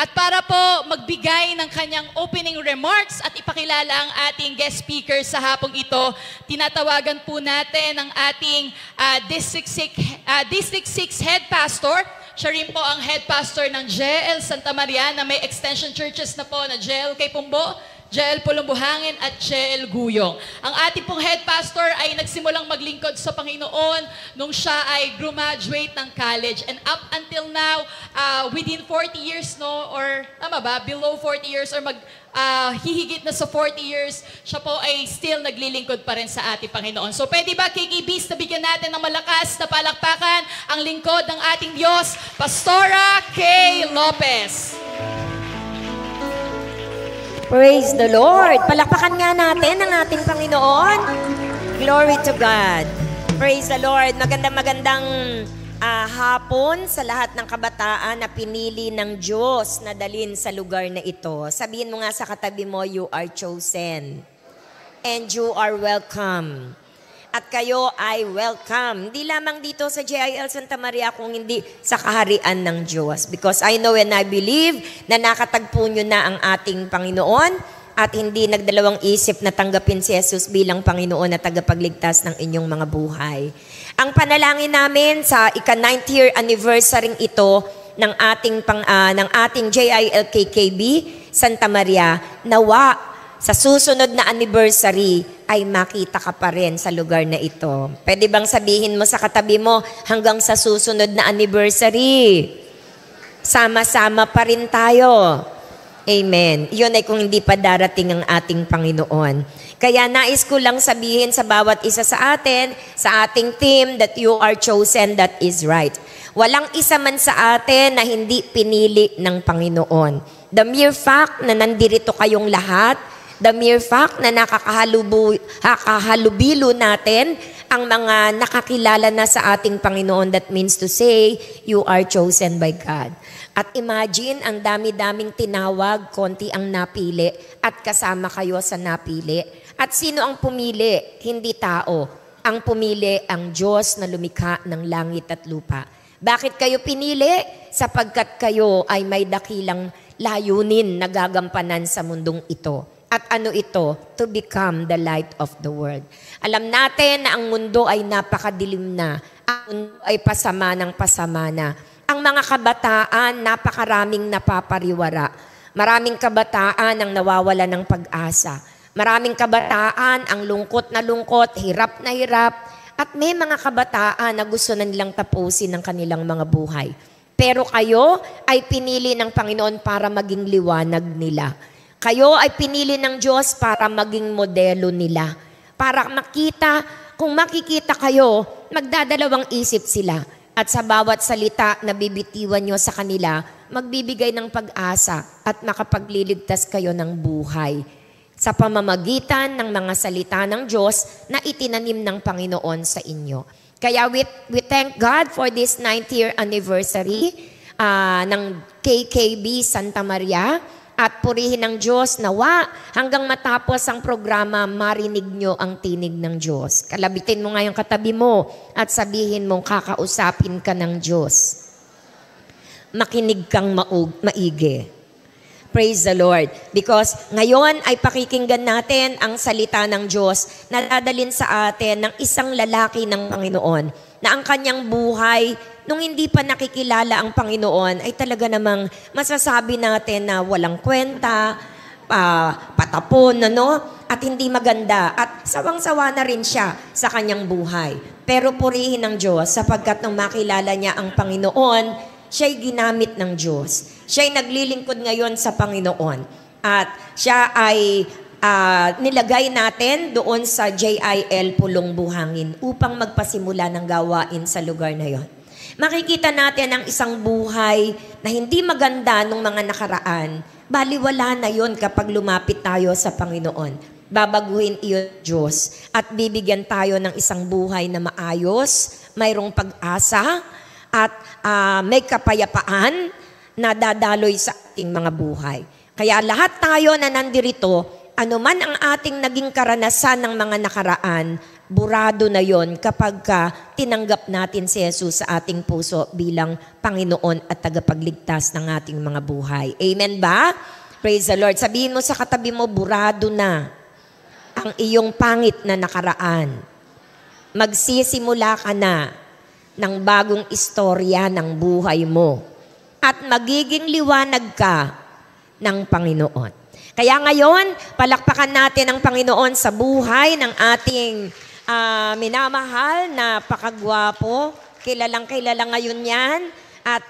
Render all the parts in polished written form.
At para po magbigay ng kanyang opening remarks at ipakilala ang ating guest speaker sa hapong ito, tinatawagan po natin ang ating District 6 Head Pastor. Siya rin po ang Head Pastor ng JL Santa Maria na may extension churches na po na JL Kay Pumbo, JL Pulumbuhangin at JL Guyong. Ang ating pong Head Pastor ay nagsimulang maglingkod sa Panginoon nung siya ay graduate ng college. And up until now, within 40 years, no? Or tama ba? Below 40 years or hihigit na sa 40 years, siya po ay still naglilingkod pa rin sa ating Panginoon. So pwede ba, KKBs, na bigyan natin ng malakas na palakpakan ang lingkod ng ating Diyos, Pastora Kay Lopez. Praise the Lord. Palakpakan nga natin ang ating Panginoon. Glory to God. Praise the Lord. Magandang hapon sa lahat ng kabataan na pinili ng Diyos na dalhin sa lugar na ito. Sabihin mo nga sa katabi mo, you are chosen. And you are welcome. At kayo ay welcome. Hindi lamang dito sa JIL Santa Maria, kung hindi sa kaharian ng Diyos. Because I know and I believe na nakatagpo nyo na ang ating Panginoon at hindi nagdalawang isip na tanggapin si Jesus bilang Panginoon na tagapagligtas ng inyong mga buhay. Ang panalangin namin sa ika-9th year anniversary ito ng ating JIL KKB Santa Maria, nawa sa susunod na anniversary ay makita ka pa rin sa lugar na ito. Pwede bang sabihin mo sa katabi mo, hanggang sa susunod na anniversary, sama-sama pa rin tayo. Amen. Yun ay kung hindi pa darating ang ating Panginoon. Kaya nais ko lang sabihin sa bawat isa sa atin, sa ating team, that you are chosen, that is right. Walang isa man sa atin na hindi pinili ng Panginoon. The mere fact na nandirito kayong lahat, the mere fact na nakakahalubilo natin ang mga nakakilala na sa ating Panginoon, that means to say, you are chosen by God. At imagine, ang dami-daming tinawag, konti ang napili, at kasama kayo sa napili. At sino ang pumili? Hindi tao. Ang pumili ang Diyos na lumikha ng langit at lupa. Bakit kayo pinili? Sapagkat kayo ay may dakilang layunin na gagampanan sa mundong ito. At ano ito? To become the light of the world. Alam natin na ang mundo ay napakadilim na. Ang mundo ay pasama ng pasama na. Ang mga kabataan, napakaraming napapariwara. Maraming kabataan ang nawawala ng pag-asa. Maraming kabataan ang lungkot na lungkot, hirap na hirap. At may mga kabataan na gusto na nilang tapusin ang kanilang mga buhay. Pero kayo ay pinili ng Panginoon para maging liwanag nila. Kayo ay pinili ng Diyos para maging modelo nila. Para makita, kung makikita kayo, magdadalawang isip sila. At sa bawat salita na bibitiwan nyo sa kanila, magbibigay ng pag-asa at makapagliligtas kayo ng buhay. Sa pamamagitan ng mga salita ng Diyos na itinanim ng Panginoon sa inyo. Kaya we thank God for this 9th year anniversary ng KKB Santa Maria. At purihin ng Diyos nawa hanggang matapos ang programa, marinig nyo ang tinig ng Diyos. Kalabitin mo nga yung katabi mo at sabihin mong kakausapin ka ng Diyos. Makinig kang maigi. Praise the Lord. Because ngayon ay pakikinggan natin ang salita ng Diyos na dadalhin sa atin ng isang lalaki ng Panginoon na ang kanyang buhay nung hindi pa nakikilala ang Panginoon, ay talaga namang masasabi natin na walang kwenta, patapon, at hindi maganda. At sawang-sawa na rin siya sa kanyang buhay. Pero purihin ng Diyos sapagkat nung makilala niya ang Panginoon, siya'y ginamit ng Diyos. Siya'y naglilingkod ngayon sa Panginoon. At siya ay nilagay natin doon sa JIL Pulumbuhangin upang magpasimula ng gawain sa lugar na yon. Makikita natin ang isang buhay na hindi maganda nung mga nakaraan. Baliwala na yon kapag lumapit tayo sa Panginoon. Babaguhin iyon Diyos at bibigyan tayo ng isang buhay na maayos, mayroong pag-asa at may kapayapaan na dadaloy sa ating mga buhay. Kaya lahat tayo na nandirito, anuman ang ating naging karanasan ng mga nakaraan, burado na yon kapag tinanggap natin si Jesus sa ating puso bilang Panginoon at tagapagligtas ng ating mga buhay. Amen ba? Praise the Lord. Sabihin mo sa katabi mo, burado na ang iyong pangit na nakaraan. Magsisimula ka na ng bagong istorya ng buhay mo at magiging liwanag ka ng Panginoon. Kaya ngayon, palakpakan natin ang Panginoon sa buhay ng ating minamahal na pakagwapo. Kilalang kilala ngayon yan at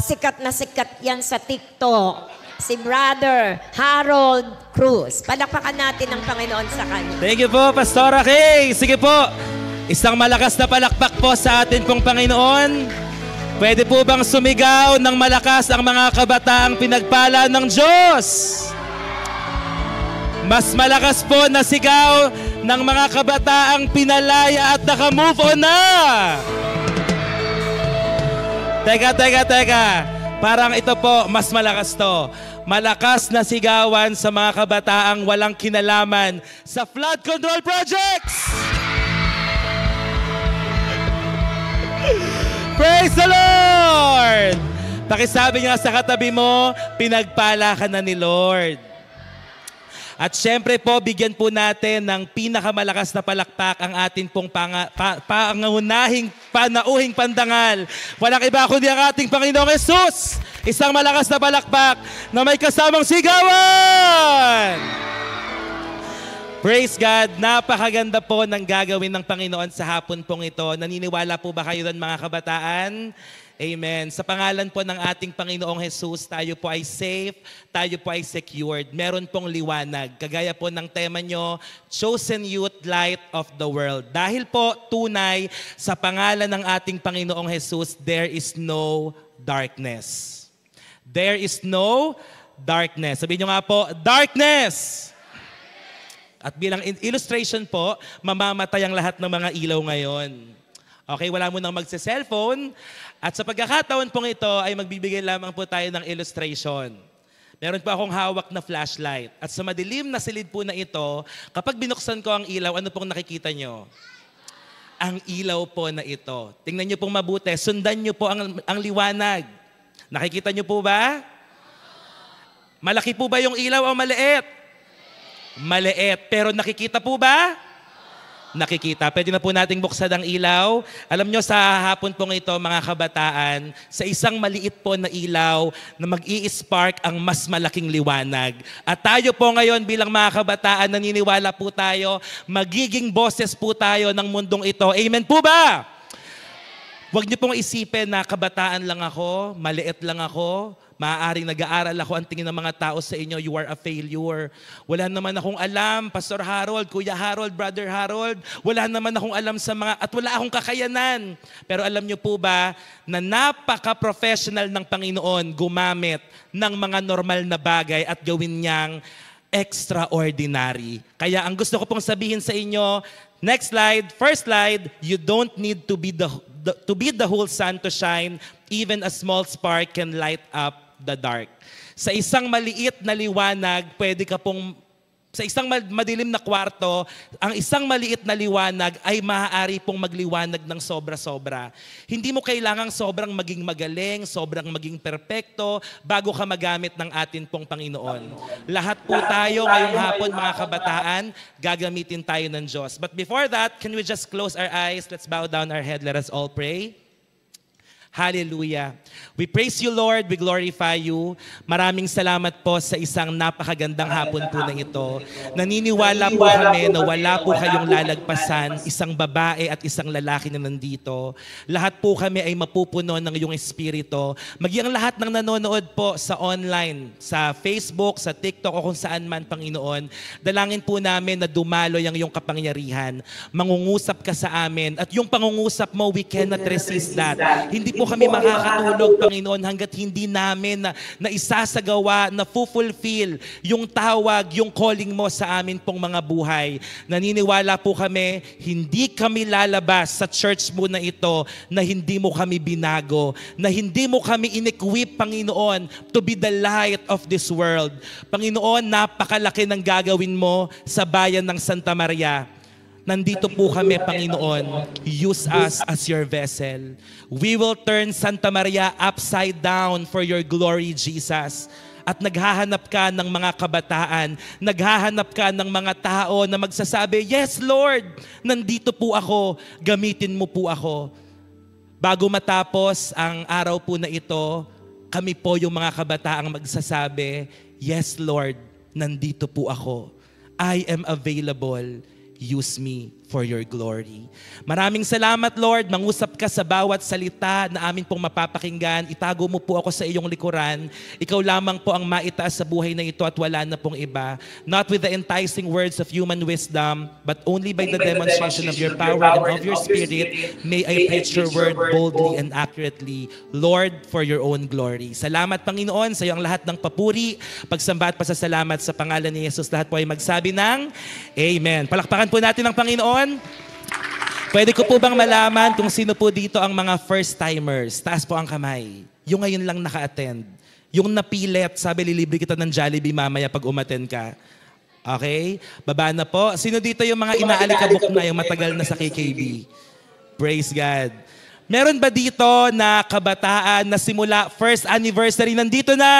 sikat na sikat yan sa TikTok. Si Brother Harold Cruz. Palakpakan natin ang Panginoon sa kanya. Thank you po, Pastora Kay. Sige po, isang malakas na palakpak po sa atin pong Panginoon. Pwede po bang sumigaw ng malakas ang mga kabataang pinagpala ng Diyos? Mas malakas po na sigaw ng mga kabataang pinalaya at naka-move on na. Teka. Parang ito po, mas malakas to. Malakas na sigawan sa mga kabataang walang kinalaman sa flood control projects. Praise the Lord! Pakisabi nga sa katabi mo, pinagpala ka na ni Lord. At syempre po, bigyan po natin ng pinakamalakas na palakpak ang atin pong panauhing pandangal. Walang iba kundi ang ating Panginoong Jesus. Isang malakas na palakpak na may kasamang sigawan. Praise God! Napakaganda po ng gagawin ng Panginoon sa hapon pong ito. Naniniwala po ba kayo doon mga kabataan? Amen. Sa pangalan po ng ating Panginoong Jesus, tayo po ay safe, tayo po ay secured. Meron pong liwanag. Kagaya po ng tema nyo, Chosen Youth, Light of the World. Dahil po tunay sa pangalan ng ating Panginoong Jesus, there is no darkness. There is no darkness. Sabihin nyo nga po, darkness! At bilang illustration po, mamamatay ang lahat ng mga ilaw ngayon. Okay, wala mo nang magse-cellphone. At sa pagkakataon pong ito ay magbibigay lamang po tayo ng illustration. Meron po akong hawak na flashlight. At sa madilim na silid po na ito, kapag binuksan ko ang ilaw, ano pong nakikita nyo? Ang ilaw po na ito. Tingnan nyo pong mabuti. Sundan nyo po ang liwanag. Nakikita nyo po ba? Malaki po ba yung ilaw o maliit? Maliit. Pero nakikita po ba? Nakikita. Pwede na po nating buksan ang ilaw. Alam nyo, sa hapon pong ito, mga kabataan, sa isang maliit po na ilaw na mag-i-spark ang mas malaking liwanag. At tayo po ngayon bilang mga kabataan, naniniwala po tayo, magiging boses po tayo ng mundong ito. Amen po ba? Huwag niyo pong isipin na kabataan lang ako, maliit lang ako, maaaring nag-aaral ako, ang tingin ng mga tao sa inyo, you are a failure. Wala naman akong alam, Pastor Harold, Kuya Harold, Brother Harold, wala naman akong alam sa mga, at wala akong kakayanan. Pero alam niyo po ba, na napaka-professional ng Panginoon gumamit ng mga normal na bagay at gawin niyang extraordinary. Kaya ang gusto ko pong sabihin sa inyo, next slide, first slide, you don't need to be the whole sun to shine, even a small spark can light up the dark. Sa isang maliit na liwanag, pwede ka pong, sa isang madilim na kwarto, ang isang maliit na liwanag ay maaari pong magliwanag ng sobra-sobra. Hindi mo kailangang sobrang maging magaling, sobrang maging perpekto, bago ka magamit ng atin pong Panginoon. Lahat po tayo ngayong hapon, mga kabataan, gagamitin tayo ng Diyos. But before that, can we just close our eyes? Let's bow down our head. Let us all pray. Hallelujah. We praise you, Lord. We glorify you. Maraming salamat po sa isang napakagandang hapon po na ito. Naniniwala po kami na wala po kayong lalagpasan, isang babae at isang lalaki na nandito. Lahat po kami ay mapupuno ng iyong espiritu. Maging lahat ng nanonood po sa online, sa Facebook, sa TikTok o kung saan man, Panginoon, dalangin po namin na dumaloy ang iyong kapangyarihan. Mangungusap ka sa amin at yung pangungusap mo, we cannot resist that. Hindi po kami makakatulog, Panginoon, hanggat hindi namin na isasagawa, na fulfill yung tawag, yung calling mo sa amin pong mga buhay. Naniniwala po kami, hindi kami lalabas sa church mo na ito na hindi mo kami binago, na hindi mo kami inequip, Panginoon, to be the light of this world. Panginoon, napakalaki ng gagawin mo sa bayan ng Santa Maria. nandito po kami, Panginoon. Use us as your vessel. We will turn Santa Maria upside down for your glory, Jesus. At naghahanap ka ng mga kabataan, naghahanap ka ng mga tao na magsasabi, yes, Lord, nandito po ako, gamitin mo po ako. Bago matapos ang araw po na ito, kami po yung mga kabataang magsasabi, yes, Lord, nandito po ako. I am available. Use me for your glory. Maraming salamat, Lord. Mangusap ka sa bawat salita na amin pong mapapakinggan. Itago mo po ako sa iyong likuran. Ikaw lamang po ang maitaas sa buhay na ito at wala na pong iba. Not with the enticing words of human wisdom, but only by the demonstration of your power and of your spirit, may I preach your word boldly and accurately, Lord, for your own glory. Salamat, Panginoon, sa iyo ang lahat ng papuri, pagsamba at pasasalamat sa pangalan ni Jesus. Lahat po ay magsabi ng Amen. Palakpakan po natin ang Panginoon. Pwede ko po bang malaman kung sino po dito ang mga first-timers? Taas po ang kamay. Yung ngayon lang naka-attend. Yung napilit, sabi lilibre kita ng Jollibee mamaya pag umattend ka. Okay? Baba na po. Sino dito yung mga inaalikabok na, yung matagal na sa KKB? Praise God. Meron ba dito na kabataan na simula first anniversary nandito na?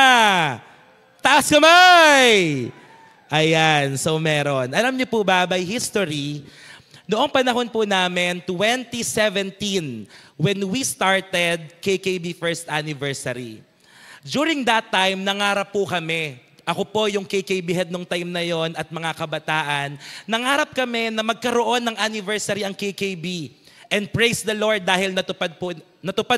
Taas kamay! Ayan, so meron. Alam niyo po ba, by history, noong panahon po namin, 2017, when we started KKB First Anniversary, during that time, nangarap po kami. Ako po yung KKB head nung time na yon at mga kabataan. Nangarap kami na magkaroon ng anniversary ang KKB. And praise the Lord dahil natupad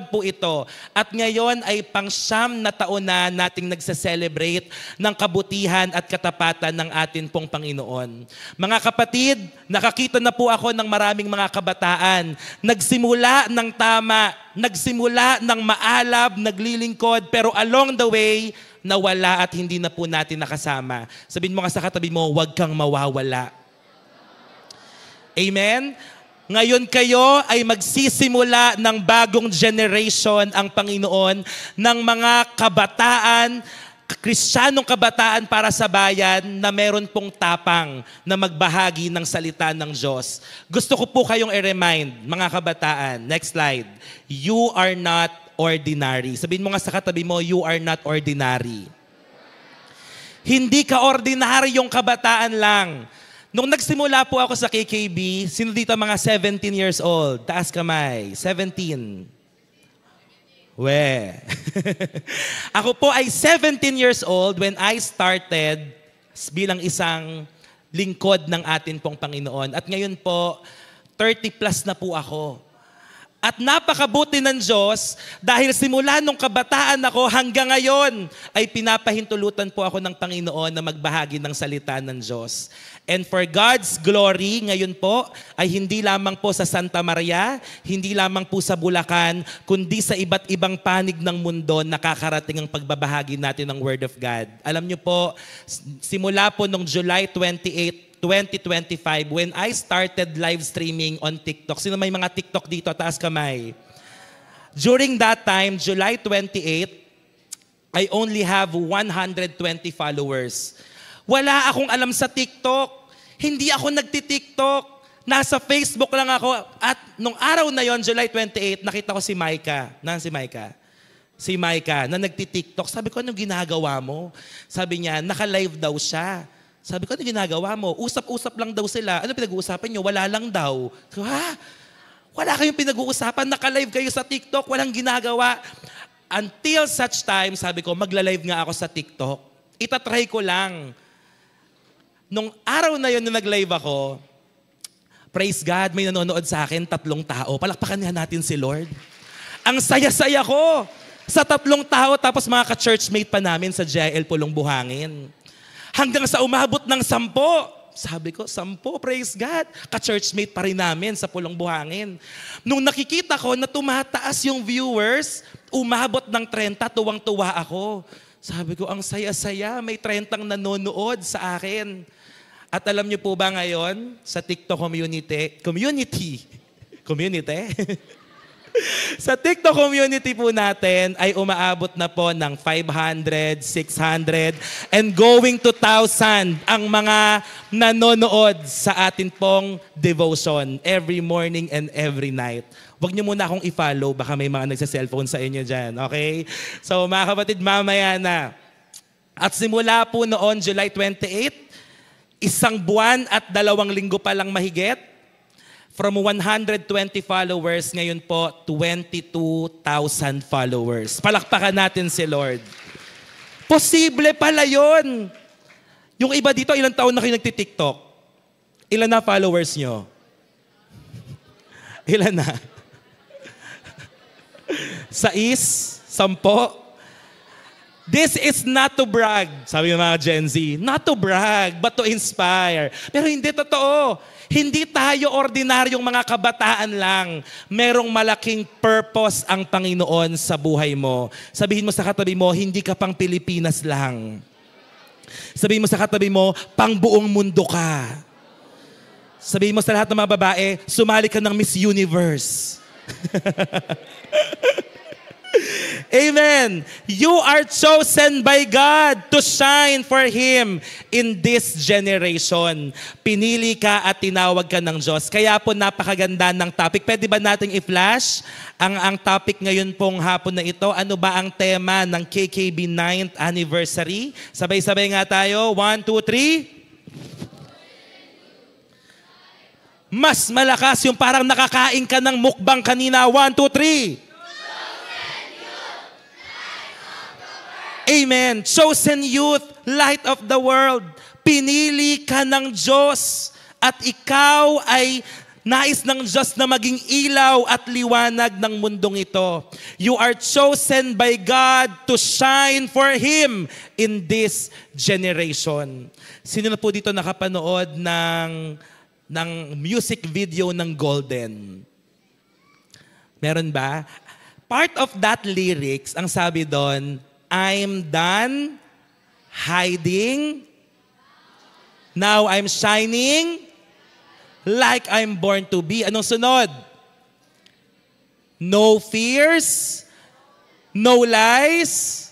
po ito. At ngayon ay pang-siyam na taon na nating nagse-celebrate ng kabutihan at katapatan ng atin pong Panginoon. Mga kapatid, nakakita na po ako ng maraming mga kabataan. Nagsimula ng tama, nagsimula ng maalab, naglilingkod, pero along the way, nawala at hindi na po natin nakasama. Sabihin mo nga sa katabi mo, huwag kang mawawala. Amen? Ngayon kayo ay magsisimula ng bagong generation ang Panginoon ng mga kabataan, Kristiyanong kabataan para sa bayan na meron pong tapang na magbahagi ng salita ng Diyos. Gusto ko po kayong i-remind, mga kabataan. Next slide. You are not ordinary. Sabihin mo nga sa katabi mo, you are not ordinary. Hindi ka ordinaryong kabataan lang. Nung nagsimula po ako sa KKB, sino dito mga 17 years old? Taas kamay. 17. We. Ako po ay 17 years old when I started bilang isang lingkod ng atin pong Panginoon. At ngayon po, 30 plus na po ako. At napakabuti ng Diyos dahil simula nung kabataan ako hanggang ngayon ay pinapahintulutan po ako ng Panginoon na magbahagi ng salita ng Diyos. And for God's glory, ngayon po ay hindi lamang po sa Santa Maria, hindi lamang po sa Bulacan, kundi sa iba't ibang panig ng mundo nakakarating ang pagbabahagi natin ng Word of God. Alam niyo po, simula po nung July 28, 2025, when I started live streaming on TikTok. Sino may mga TikTok dito? Taas kamay. During that time, July 28, I only have 120 followers. Wala akong alam sa TikTok. Hindi ako nagti-TikTok. Nasa Facebook lang ako. At nung araw na yon, July 28, nakita ko si Micah. Si Micah? Si Micah na nagti-TikTok. Sabi ko, anong ginagawa mo? Sabi niya, naka-live daw siya. Sabi ko, ano ginagawa mo? Usap-usap lang daw sila. Ano pinag-uusapan nyo? Wala lang daw. So, ha? Wala kayong pinag-uusapan. Naka-live kayo sa TikTok. Walang ginagawa. Until such time, sabi ko, magla-live nga ako sa TikTok. Itatry ko lang. Nung araw na yon na nag-live ako, praise God, may nanonood sa akin, 3 tao. Palakpakan nga natin si Lord. Ang saya-saya ko sa 3 tao, tapos mga ka-churchmate pa namin sa JL Pulong Buhangin. Hanggang sa umabot ng 10. Sabi ko, 10, praise God. Ka-churchmate pa rin namin sa Pulong Buhangin. Nung nakikita ko na tumataas yung viewers, umabot ng 30, tuwang-tuwa ako. Sabi ko, ang saya-saya, may 30 nanonood sa akin. At alam niyo po ba ngayon, sa TikTok community, Sa TikTok community po natin ay umaabot na po ng 500, 600, and going to 1,000 ang mga nanonood sa atin pong devotion every morning and every night. Huwag niyo muna akong i-follow, baka may mga nagsa-cellphone sa inyo dyan, okay? So mga kapatid, mamaya na. At simula po noon, July 28, 1 buwan at 2 linggo pa lang mahigit, from 120 followers, ngayon po, 22,000 followers. Palakpakan natin si Lord. Posible pala yun. Yung iba dito, ilang taon na kayo nagtitiktok? Ilan na followers nyo? Ilan na? 6? 10? This is not to brag, sabi ng mga Gen Z. Not to brag, but to inspire. Pero hindi totoo. Hindi tayo ordinaryong mga kabataan lang. Merong malaking purpose ang Panginoon sa buhay mo. Sabihin mo sa katabi mo, hindi ka pang Pilipinas lang. Sabihin mo sa katabi mo, pang buong mundo ka. Sabihin mo sa lahat ng mga babae, sumali ka ng Miss Universe. Amen. You are chosen by God to shine for Him in this generation. Pinili ka at tinawag ka ng Diyos. Kaya po napakaganda ng topic. Pwede ba nating i-flash ang topic ngayon pong hapon na ito? Ano ba ang tema ng KKB 9th anniversary? Sabay-sabay nga tayo. 1, 2, 3. Mas malakas yung parang nakakain ka ng mukbang kanina. 1, 2, 3. Amen. Chosen youth, light of the world. Pinili ka ng Diyos at ikaw ay nais ng Diyos na maging ilaw at liwanag ng mundong ito. You are chosen by God to shine for Him in this generation. Sino na po dito nakapanood ng music video ng Golden? Meron ba? Part of that lyrics, ang sabi doon, I'm done hiding. Now I'm shining like I'm born to be. Anong sunod? No fears, no lies.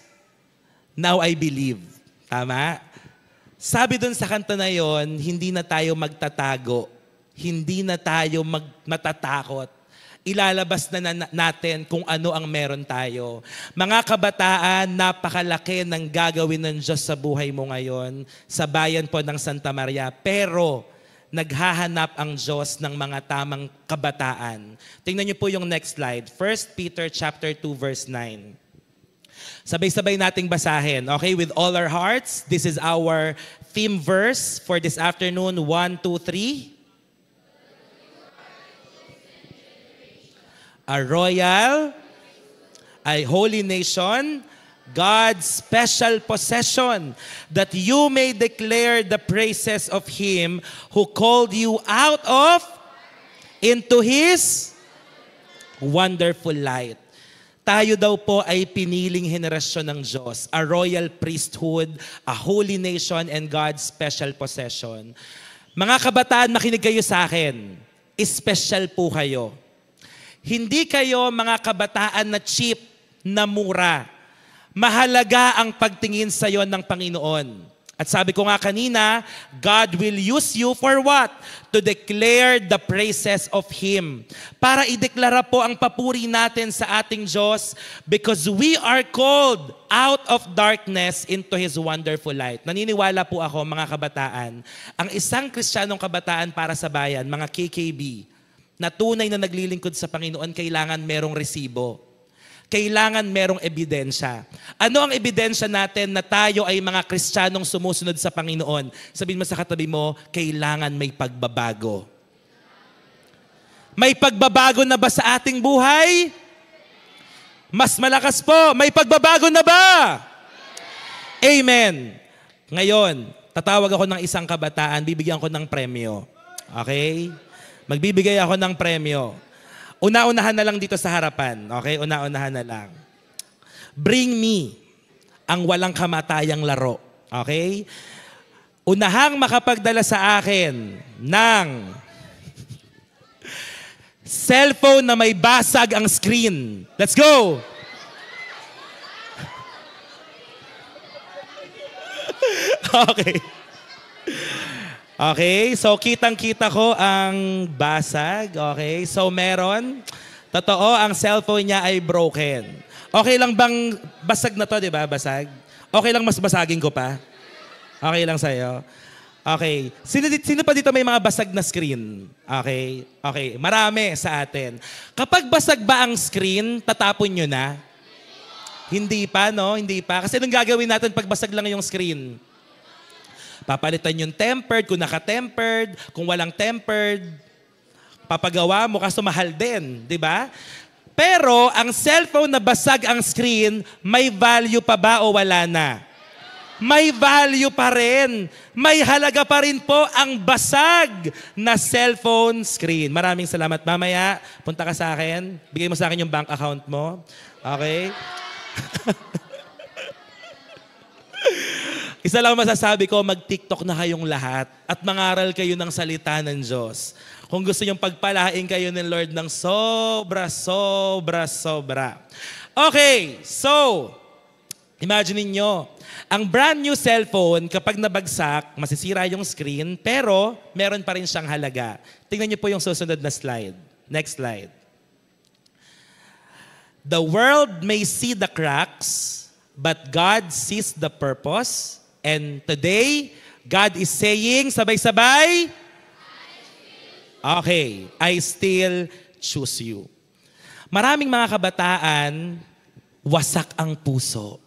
Now I believe. Tama? Sabi dun sa kanta na yon, hindi na tayo magtatago. Hindi na tayo matatakot. Ilalabas na natin kung ano ang meron tayo. Mga kabataan, napakalaki ng gagawin ng Diyos sa buhay mo ngayon, sa bayan po ng Santa Maria. Pero, naghahanap ang Diyos ng mga tamang kabataan. Tingnan niyo po yung next slide. 1 Peter chapter 2, verse 9. Sabay-sabay nating basahin. Okay, with all our hearts, this is our theme verse for this afternoon. 1, 2, 3. A royal, a holy nation, God's special possession, that you may declare the praises of Him who called you out of into His wonderful light. Tayo daw po ay piniling henerasyon ng Diyos, a royal priesthood, a holy nation, and God's special possession. Mga kabataan, makinig kayo sa akin. Special po kayo. Hindi kayo mga kabataan na cheap, na mura. Mahalaga ang pagtingin sa iyo ng Panginoon. At sabi ko nga kanina, God will use you for what? To declare the praises of Him. Para ideklara po ang papuri natin sa ating Diyos because we are called out of darkness into His wonderful light. Naniniwala po ako mga kabataan, ang isang Kristiyanong kabataan para sa bayan, mga KKB, na tunay na naglilingkod sa Panginoon, kailangan merong resibo. Kailangan merong ebidensya. Ano ang ebidensya natin na tayo ay mga Kristiyanong sumusunod sa Panginoon? Sabihin mo sa katabi mo, kailangan may pagbabago. May pagbabago na ba sa ating buhay? Mas malakas po, may pagbabago na ba? Amen. Ngayon, tatawag ako ng isang kabataan, bibigyan ko ng premyo. Okay? Magbibigay ako ng premyo. Una-unahan na lang dito sa harapan. Okay? Una-unahan na lang. Bring me ang walang kamatayang laro. Okay? Unahang makapagdala sa akin ng Cellphone na may basag ang screen. Let's go! Okay. Okay, so kitang-kita ko ang basag. Okay, so meron. Totoo, ang cellphone niya ay broken. Okay lang bang basag na to, di ba? Basag? Okay lang mas basagin ko pa? Okay lang sa'yo? Okay. Sino pa dito may mga basag na screen? Okay. Okay. Marami sa atin. Kapag basag ba ang screen, tatapon nyo na? Hindi pa, no? Hindi pa. Kasi anong gagawin natin pag basag lang yung screen? Papalitan yung tempered, kung naka-tempered, kung walang tempered, papagawa mo kasi mahal din, di ba? Pero ang cellphone na basag ang screen, may value pa ba o wala na? May value pa rin. May halaga pa rin po ang basag na cellphone screen. Maraming salamat. Mamaya, punta ka sa akin. Bigay mo sa akin yung bank account mo. Okay? Isa lang masasabi ko, mag-TikTok na kayong lahat at mangaral kayo ng salita ng Diyos. Kung gusto nyong pagpalain kayo ng Lord ng sobra. Okay, so, imagine niyo, ang brand new cellphone, kapag nabagsak, masisira yung screen, pero meron pa rin siyang halaga. Tingnan niyo po yung susunod na slide. Next slide. The world may see the cracks, but God sees the purpose. And today, God is saying, sabay-sabay, okay, I still choose you. Maraming mga kabataan, wasak ang puso.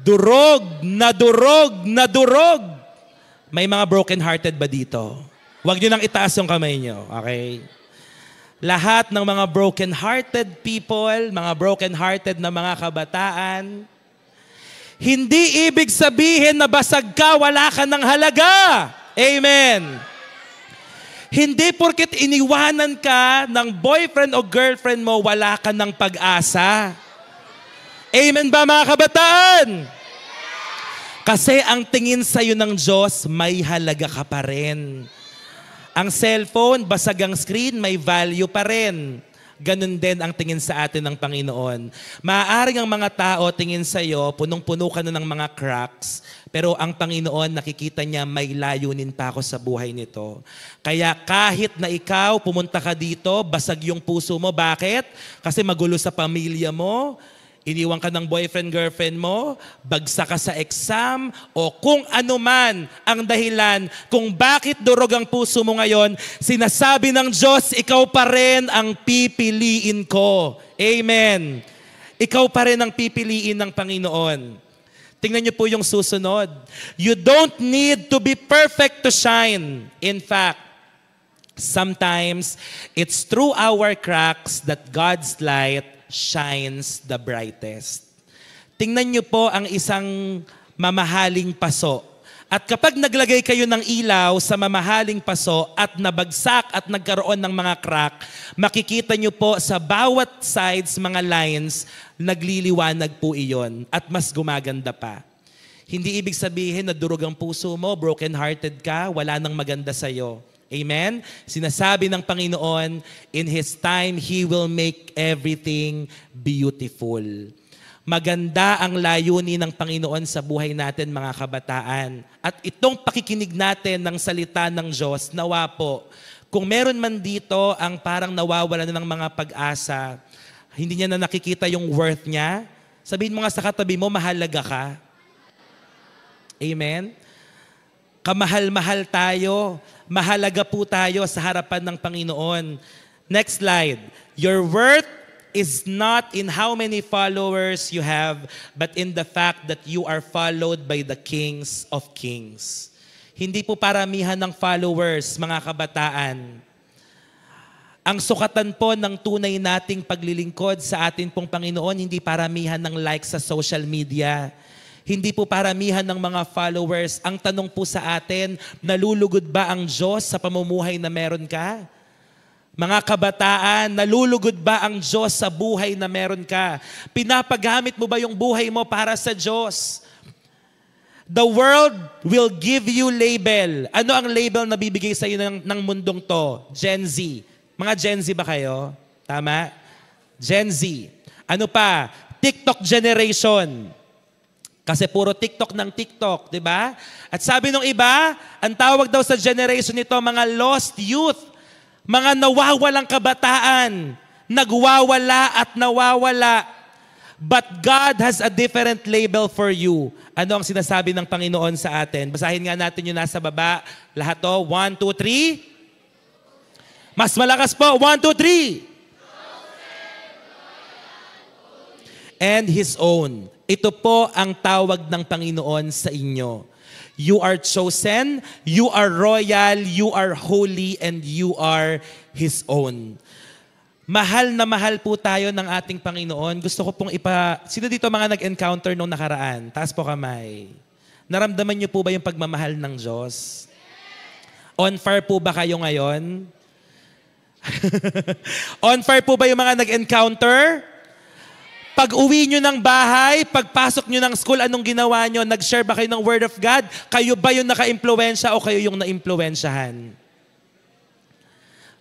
Durog na durog. May mga broken-hearted ba dito? Huwag nyo nang itaas yung kamay nyo, okay? Lahat ng mga broken-hearted people, mga broken-hearted na mga kabataan, hindi ibig sabihin na basag ka, wala ka ng halaga. Amen. Hindi porket iniwanan ka ng boyfriend o girlfriend mo, wala ka ng pag-asa. Amen ba mga kabataan? Kasi ang tingin sa'yo ng Diyos, may halaga ka pa rin. Ang cellphone, basag ang screen, may value pa rin. Ganun din ang tingin sa atin ng Panginoon. Maaaring ang mga tao tingin sa iyo, punong-puno ka na ng mga cracks, pero ang Panginoon nakikita niya may layunin pa ako sa buhay nito. Kaya kahit na ikaw pumunta ka dito, basag yung puso mo. Bakit? Kasi magulo sa pamilya mo, iniwan ka ng boyfriend, girlfriend mo, bagsak ka sa exam, o kung ano man ang dahilan kung bakit durog ang puso mo ngayon, sinasabi ng Diyos, ikaw pa rin ang pipiliin ko. Amen. Ikaw pa rin ang pipiliin ng Panginoon. Tingnan niyo po yung susunod. You don't need to be perfect to shine. In fact, sometimes it's through our cracks that God's light shines the brightest. Tingnan niyo po ang isang mamahaling paso. At kapag naglagay kayo ng ilaw sa mamahaling paso at nabagsak at nagkaroon ng mga crack, makikita niyo po sa bawat sides, mga lines, nagliliwanag po iyon at mas gumaganda pa. Hindi ibig sabihin na durog ang puso mo, broken-hearted ka, wala nang maganda sa'yo. Amen? Sinasabi ng Panginoon, in His time, He will make everything beautiful. Maganda ang layunin ng Panginoon sa buhay natin, mga kabataan. At itong pakikinig natin ng salita ng Diyos, nawa po, kung meron man dito ang parang nawawala na ng mga pag-asa, hindi niya na nakikita yung worth niya, sabihin mo nga sa katabi mo, mahalaga ka. Amen? Kamahal-mahal tayo. Mahalaga po tayo sa harapan ng Panginoon. Next slide. Your worth is not in how many followers you have, but in the fact that you are followed by the kings of kings. Hindi po paramihan ng followers, mga kabataan. Ang sukatan po ng tunay nating paglilingkod sa atin pong Panginoon, hindi paramihan ng likes sa social media. Hindi po paramihan ng mga followers. Ang tanong po sa atin, nalulugod ba ang Diyos sa pamumuhay na meron ka? Mga kabataan, nalulugod ba ang Diyos sa buhay na meron ka? Pinapagamit mo ba yung buhay mo para sa Diyos? The world will give you label. Ano ang label na bibigay sa iyo ng mundong to? Gen Z. Mga Gen Z ba kayo? Tama? Gen Z. Ano pa? TikTok generation. Kasi puro TikTok ng TikTok, di ba? At sabi nung iba, ang tawag daw sa generation nito, mga lost youth, mga nawawalang kabataan, nagwawala at nawawala. But God has a different label for you. Ano ang sinasabi ng Panginoon sa atin? Basahin nga natin yung nasa baba. Lahat to. 1, 2, 3. Mas malakas po. 1, 2, 3. And His own. Ito po ang tawag ng Panginoon sa inyo. You are chosen, you are royal, you are holy, and you are His own. Mahal na mahal po tayo ng ating Panginoon. Gusto ko pong Sino dito mga nag-encounter nung nakaraan? Taas po kamay. Naramdaman niyo po ba yung pagmamahal ng Diyos? On fire po ba kayo ngayon? On fire po ba yung mga nag-encounter? Pag uwi nyo ng bahay, pagpasok nyo ng school, anong ginawa nyo? Nag-share ba kayo ng Word of God? Kayo ba yung naka-impluensya o kayo yung na-impluensyahan?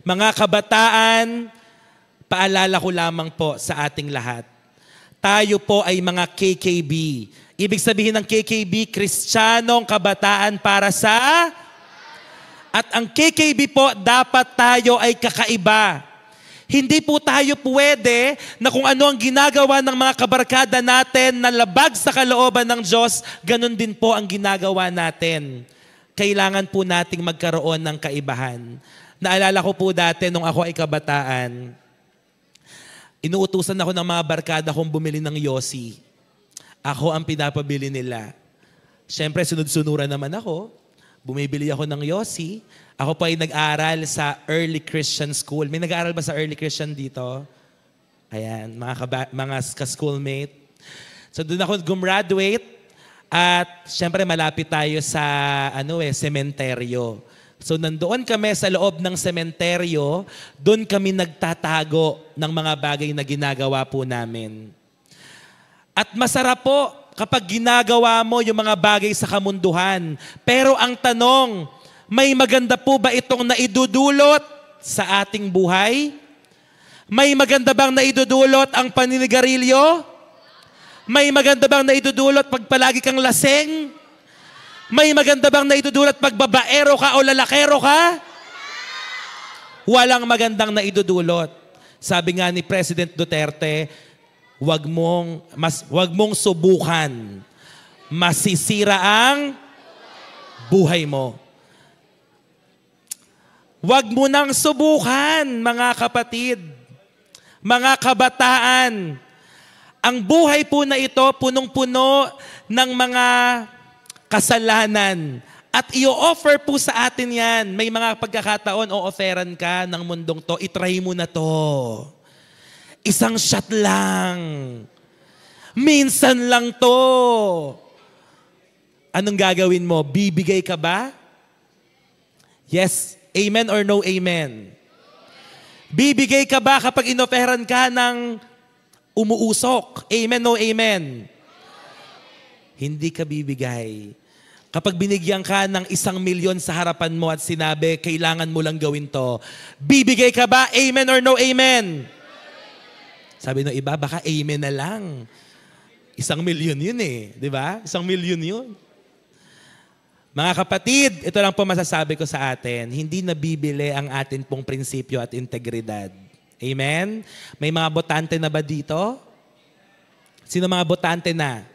Mga kabataan, paalala ko lamang po sa ating lahat. Tayo po ay mga KKB. Ibig sabihin ng KKB, Kristiyanong Kabataan para sa... At ang KKB po, dapat tayo ay kakaiba. Hindi po tayo pwede na kung ano ang ginagawa ng mga kabarkada natin na labag sa kalooban ng Diyos, ganun din po ang ginagawa natin. Kailangan po nating magkaroon ng kaibahan. Naalala ko po dati nung ako ay kabataan, inuutusan ako ng mga barkada kong bumili ng yosi. Ako ang pinapabili nila. Siyempre, sunod-sunuran naman ako. Bumibili ako ng yosi. Ako pa ay nag-aral sa Early Christian School. May nag-aaral ba sa Early Christian dito? Ayan, mga ka-schoolmate. So doon ako gumraduate at siyempre malapit tayo sa sementeryo. So nandoon kami sa loob ng sementeryo, doon kami nagtatago ng mga bagay na ginagawa po namin. At masarap po kapag ginagawa mo yung mga bagay sa kamunduhan. Pero ang tanong, may maganda po ba itong naidudulot sa ating buhay? May maganda bang naidudulot ang paninigarilyo? May maganda bang naidudulot pag palagi kang laseng? May maganda bang naidudulot pag babaero ka o lalakero ka? Walang magandang naidudulot. Sabi nga ni President Duterte, wag mong subukan. Masisira ang buhay mo. Wag mo nang subukan, mga kapatid, mga kabataan. Ang buhay po na ito, punong-puno ng mga kasalanan. At i-offer po sa atin yan. May mga pagkakataon, o-offeran ka ng mundong to, itry mo na to. Isang shot lang. Minsan lang to. Anong gagawin mo? Bibigay ka ba? Yes. Amen or no amen? Bibigay ka ba kapag inoferan ka ng umuusok? Amen, no amen? Hindi ka bibigay. Kapag binigyan ka ng 1,000,000 sa harapan mo at sinabi, kailangan mo lang gawin to, bibigay ka ba? Amen or no amen? Sabi ng iba, baka amen na lang. 1,000,000 yun eh. Di ba? 1,000,000 yun. Mga kapatid, ito lang po masasabi ko sa atin, hindi nabibili ang atin pong prinsipyo at integridad. Amen? May mga botante na ba dito? Sino mga botante na?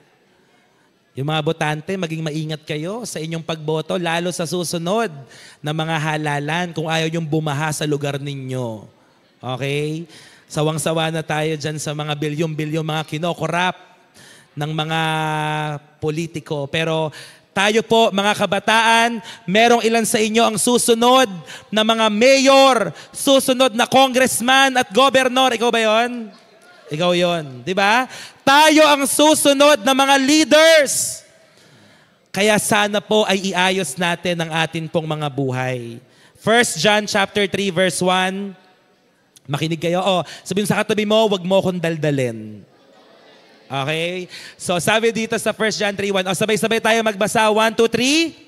Yung mga botante, maging maingat kayo sa inyong pagboto, lalo sa susunod na mga halalan kung ayaw yung bumaha sa lugar ninyo. Okay? Sawang-sawa na tayo dyan sa mga bilyong-bilyong mga kinokorap ng mga politiko. Pero tayo po, mga kabataan, merong ilan sa inyo ang susunod na mga mayor, susunod na congressman at governor. Ikaw ba yon? Ikaw yon, di ba? Tayo ang susunod na mga leaders. Kaya sana po ay iayos natin ang atin pong mga buhay. 1 John chapter 3 verse 1. Makinig kayo. Sabihin sa katabi mo, wag mo akong daldalin. Okay? So sabi dito sa 1 John 3:1, o sabay-sabay tayo magbasa. 1, 2, 3.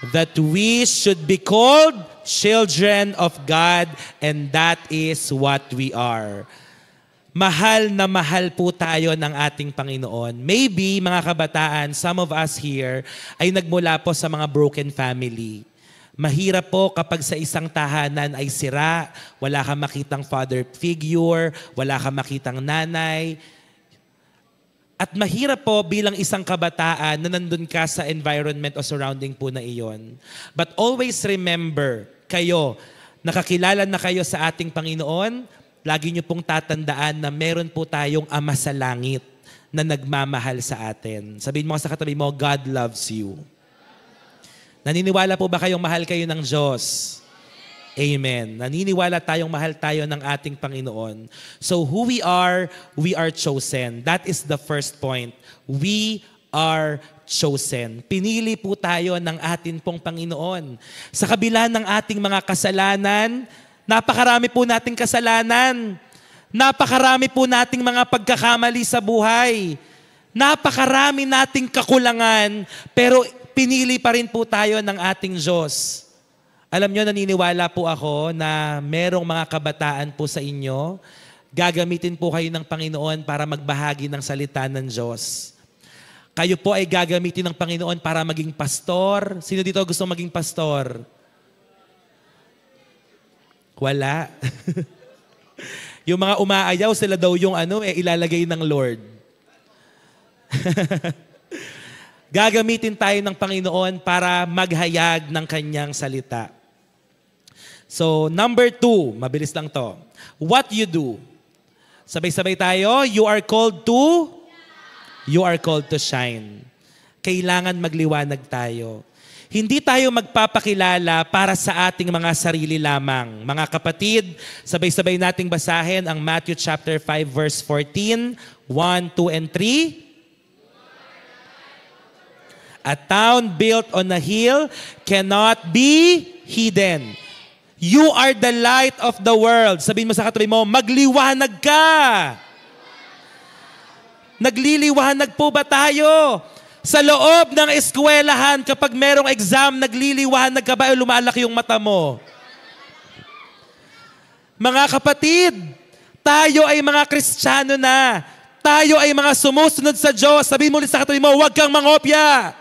That we should be called children of God, and that is what we are. Mahal na mahal po tayo ng ating Panginoon. Maybe, mga kabataan, some of us here ay nagmula po sa mga broken family. Mahirap po kapag sa isang tahanan ay sira, wala kang makitang father figure, wala kang makitang nanay. At mahirap po bilang isang kabataan na nandun ka sa environment o surrounding po na iyon. But always remember, kayo, nakakilala na kayo sa ating Panginoon, lagi niyo pong tatandaan na meron po tayong Ama sa langit na nagmamahal sa atin. Sabihin mo sa katabi mo, God loves you. Naniniwala po ba kayong mahal kayo ng Diyos? Amen. Naniniwala tayong mahal tayo ng ating Panginoon. So who we are chosen. That is the first point. We are chosen. Pinili po tayo ng ating pong Panginoon. Sa kabila ng ating mga kasalanan, napakarami po nating kasalanan. Napakarami po nating mga pagkakamali sa buhay. Napakarami nating kakulangan, pero pinili pa rin po tayo ng ating Diyos. Alam nyo, naniniwala po ako na merong mga kabataan po sa inyo, gagamitin po kayo ng Panginoon para magbahagi ng salita ng Diyos. Kayo po ay gagamitin ng Panginoon para maging pastor. Sino dito gusto maging pastor? Wala. Yung mga umaayaw, sila daw yung ilalagay ng Lord. Gagamitin tayo ng Panginoon para maghayag ng kanyang salita. So, number 2, mabilis lang to. What you do. Sabay-sabay tayo, you are called to shine. Kailangan magliwanag tayo. Hindi tayo magpapakilala para sa ating mga sarili lamang. Mga kapatid, sabay-sabay nating basahin ang Matthew chapter 5 verse 14, 1, 2, and 3. A town built on a hill cannot be hidden. You are the light of the world. Sabihin mo sa katabi mo, magliwanag ka. Nagliliwanag po ba tayo? Sa loob ng eskwelahan, kapag merong exam, nagliliwanag ka ba o lumalaki yung mata mo? Mga kapatid, tayo ay mga Kristiyano na. Tayo ay mga sumusunod sa Diyos. Sabihin mo ulit sa katabi mo, huwag kang mangopya.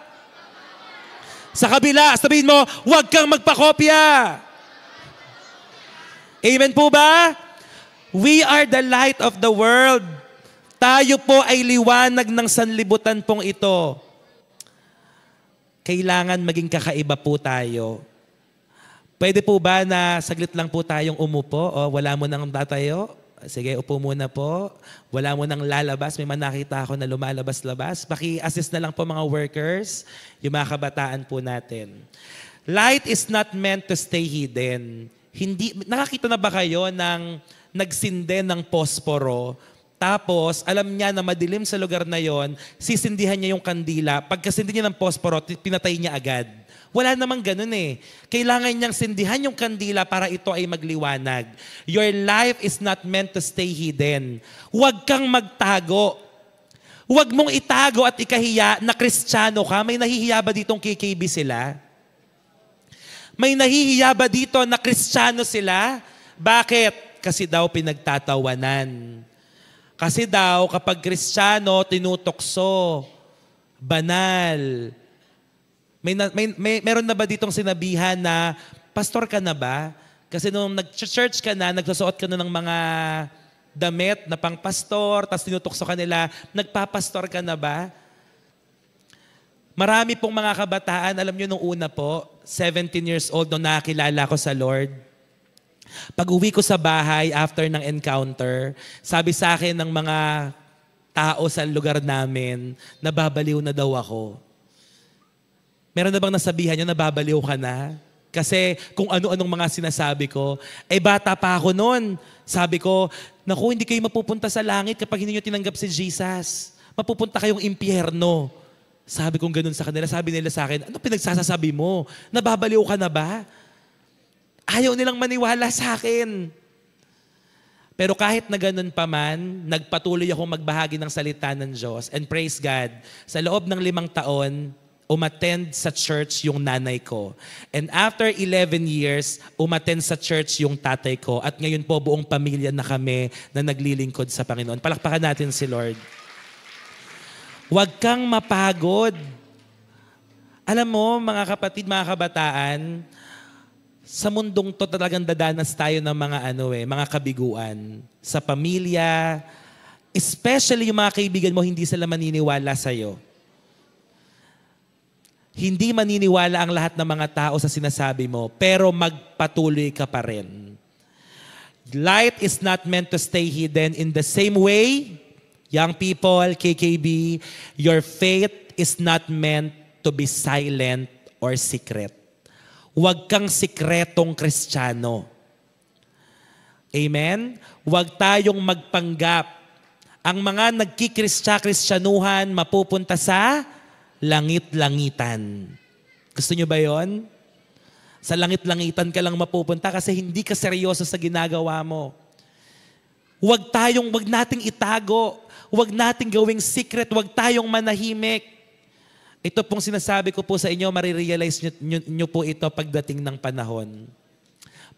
Sa kabila, sabihin mo, huwag kang magpakopya. Amen po ba? We are the light of the world. Tayo po ay liwanag ng sanlibutan pong ito. Kailangan maging kakaiba po tayo. Pwede po ba na saglit lang po tayong umupo? O wala mo nang tatayo? Sige, upo muna po. Wala mo nang lalabas. May nakita ako na lumalabas-labas. Paki-assist na lang po mga workers, yung mga kabataan po natin. Light is not meant to stay hidden. Nakakita na ba kayo ng nagsinde ng posporo, tapos alam niya na madilim sa lugar na yon, sisindihan niya yung kandila. Pagkasindi niya ng posporo, pinatay niya agad. Wala namang ganun eh. Kailangan niyang sindihan yung kandila para ito ay magliwanag. Your life is not meant to stay hidden. Huwag kang magtago. Huwag mong itago at ikahiya na Kristiyano ka. May nahihiya ba ditong KKB sila? May nahihiya ba dito na Kristiyano sila? Bakit? Kasi daw pinagtatawanan. Kasi daw kapag Kristiyano, tinutokso, banal. Meron na ba ditong sinabihan na, pastor ka na ba? Kasi nung nag-church ka na, nagsusuot ka na ng mga damit na pang pastor, tapos tinutokso ka nila, nagpapastor ka na ba? Marami pong mga kabataan, alam nyo nung una po, 17 years old nung nakakilala ko sa Lord. Pag uwi ko sa bahay after ng encounter, sabi sa akin ng mga tao sa lugar namin, nababaliw na daw ako. Meron na bang nasabihan nyo, nababaliw ka na? Kasi kung ano-anong mga sinasabi ko, bata pa ako noon. Sabi ko, naku, hindi kayo mapupunta sa langit kapag hindi nyo tinanggap si Jesus. Mapupunta kayong impyerno. Sabi kong ganun sa kanila. Sabi nila sa akin, ano pinagsasasabi mo? Nababaliw ka na ba? Ayaw nilang maniwala sa akin. Pero kahit na ganun pa man, nagpatuloy akong magbahagi ng salita ng Diyos. And praise God, sa loob ng 5 taon, umattend sa church yung nanay ko. And after 11 years, umattend sa church yung tatay ko. At ngayon po, buong pamilya na kami na naglilingkod sa Panginoon. Palakpakan natin si Lord. Huwag kang mapagod. Alam mo, mga kapatid, mga kabataan, sa mundong to talagang dadanas tayo ng mga kabiguan. Sa pamilya, especially yung mga kaibigan mo, hindi sila maniniwala sa'yo. Hindi maniniwala ang lahat ng mga tao sa sinasabi mo, pero magpatuloy ka pa rin. Light is not meant to stay hidden. In the same way, young people, KKB, your faith is not meant to be silent or secret. Huwag kang sikretong Kristiyano. Amen? Huwag tayong magpanggap. Ang mga nagkikristyanuhan mapupunta sa langit-langitan. Gusto nyo ba yon? Sa langit-langitan ka lang mapupunta kasi hindi ka seryoso sa ginagawa mo. Huwag nating itago. Huwag nating gawing secret. Huwag tayong manahimik. Ito pong sinasabi ko po sa inyo, marirealize nyo po ito pagdating ng panahon.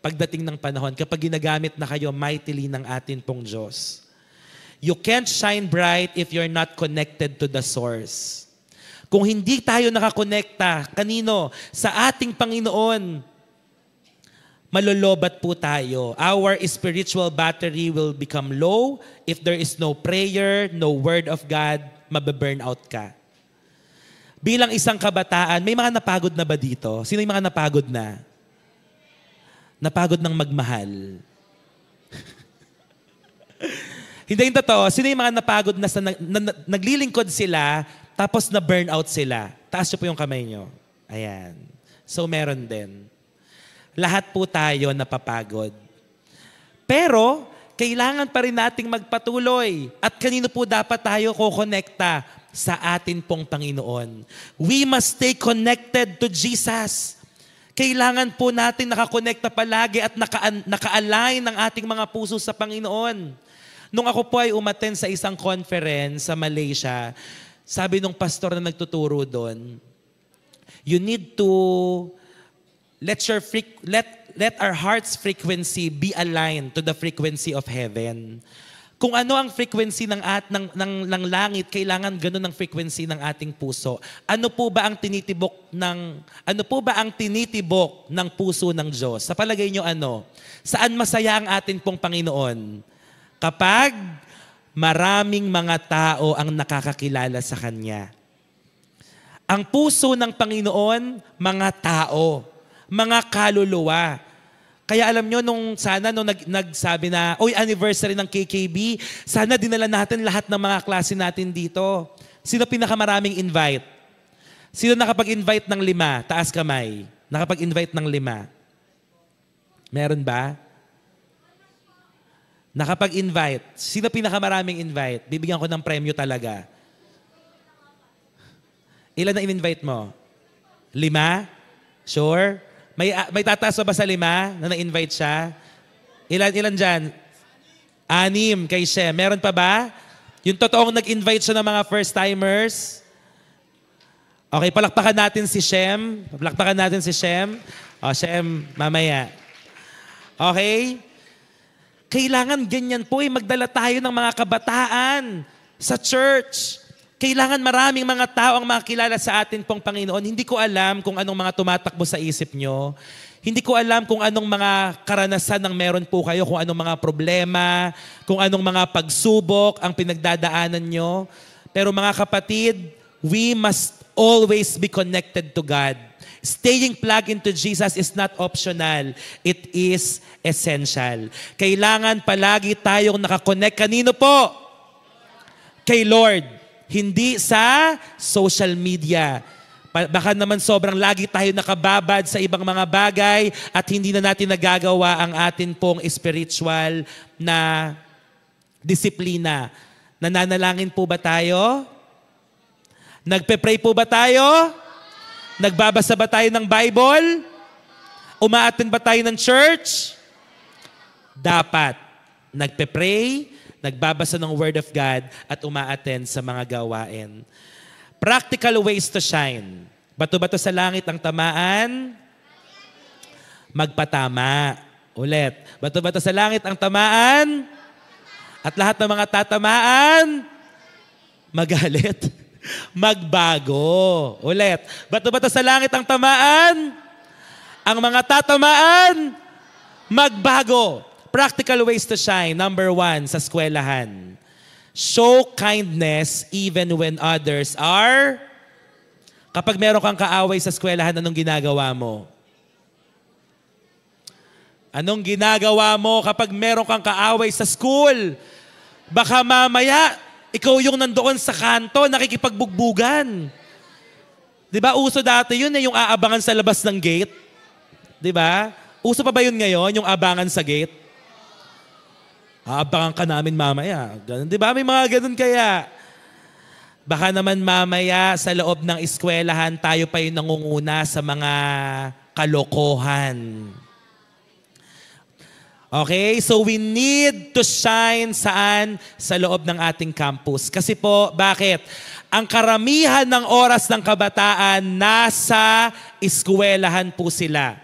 Pagdating ng panahon, kapag ginagamit na kayo mightily ng atin pong Diyos. You can't shine bright if you're not connected to the source. Kung hindi tayo nakakonekta, kanino? Sa ating Panginoon, malolobat po tayo. Our spiritual battery will become low. If there is no prayer, no word of God, mababurn out ka. Bilang isang kabataan, may mga napagod na ba dito? Sino yung mga napagod na? Napagod ng magmahal. Hindi yung totoo. Sino yung mga napagod na naglilingkod sila, tapos na burnout sila? Taas niyo po yung kamay niyo. Ayan. So meron din. Lahat po tayo napapagod. Pero, kailangan pa rin nating magpatuloy. At kanino po dapat tayo kukonekta? Sa atin pong Panginoon. We must stay connected to Jesus. Kailangan po natin nakakonekta palagi at naka-align ng ating mga puso sa Panginoon. Nung ako po ay umattend sa isang conference sa Malaysia, sabi nung pastor na nagtuturo doon, you need to let our heart's frequency be aligned to the frequency of heaven. Kung ano ang frequency ng langit, kailangan ganun ang frequency ng ating puso. Ano po ba ang tinitibok ng puso ng Diyos? Sa palagay nyo ano? Saan masaya ang atin pong Panginoon? Kapag maraming mga tao ang nakakakilala sa Kanya. Ang puso ng Panginoon, mga tao, mga kaluluwa. Kaya alam nyo, nung nagsabi na, anniversary ng KKB, sana dinala natin lahat ng mga klase natin dito. Sino pinakamaraming invite? Sino nakapag-invite ng 5? Taas kamay. Nakapag-invite ng 5? Meron ba? Nakapag-invite. Sino pinakamaraming invite? Bibigyan ko ng premyo talaga. Ilan na in-invite mo? 5? Sure? May tataas ba sa 5 na na-invite siya? Ilan dyan? 6 kay Shem. Meron pa ba? Yung totoong nag-invite siya ng mga first-timers? Okay, palakpakan natin si Shem. O, Shem, mamaya. Okay? Kailangan ganyan po magdala tayo ng mga kabataan sa church. Kailangan maraming mga tao ang makilala sa atin pong Panginoon. Hindi ko alam kung anong mga tumatakbo sa isip nyo. Hindi ko alam kung anong mga karanasan ang meron po kayo, kung anong mga problema, kung anong mga pagsubok ang pinagdadaanan nyo. Pero mga kapatid, we must always be connected to God. Staying plugged into Jesus is not optional. It is essential. Kailangan palagi tayong nakakonect. Kanino po? Kay Lord. Hindi sa social media. Baka naman sobrang lagi tayo nakababad sa ibang mga bagay at hindi na natin nagagawa ang atin pong spiritual na disiplina. Nananalangin po ba tayo? Nagpe-pray po ba tayo? Nagbabasa ba tayo ng Bible? Umaattend ba tayo ng church? Dapat. nagpe-pray, nagbabasa ng Word of God, at uma-attend sa mga gawain. Practical ways to shine. Bato-bato sa langit ang tamaan, magpatama. Ulit. Bato-bato sa langit ang tamaan, at lahat ng mga tatamaan, magalit. Magbago. Ulit. Bato-bato sa langit ang tamaan, ang mga tatamaan, magbago. Practical ways to shine. Number 1, sa eskwelahan. Show kindness even when others are... Kapag meron kang kaaway sa eskwelahan, anong ginagawa mo? Anong ginagawa mo kapag meron kang kaaway sa school? Baka mamaya, ikaw yung nandoon sa kanto, nakikipagbugbugan. Di ba? Uso dati yun yung aabangan sa labas ng gate. Di ba? Uso pa ba yun ngayon, yung abangan sa gate? Aabangan ka namin mamaya. Ganun, di ba? May mga ganun kaya. Baka naman mamaya sa loob ng eskwelahan, tayo pa yung nangunguna sa mga kalokohan. Okay? So we need to shine saan? Sa loob ng ating campus. Kasi po, bakit? Ang karamihan ng oras ng kabataan, nasa eskwelahan po sila.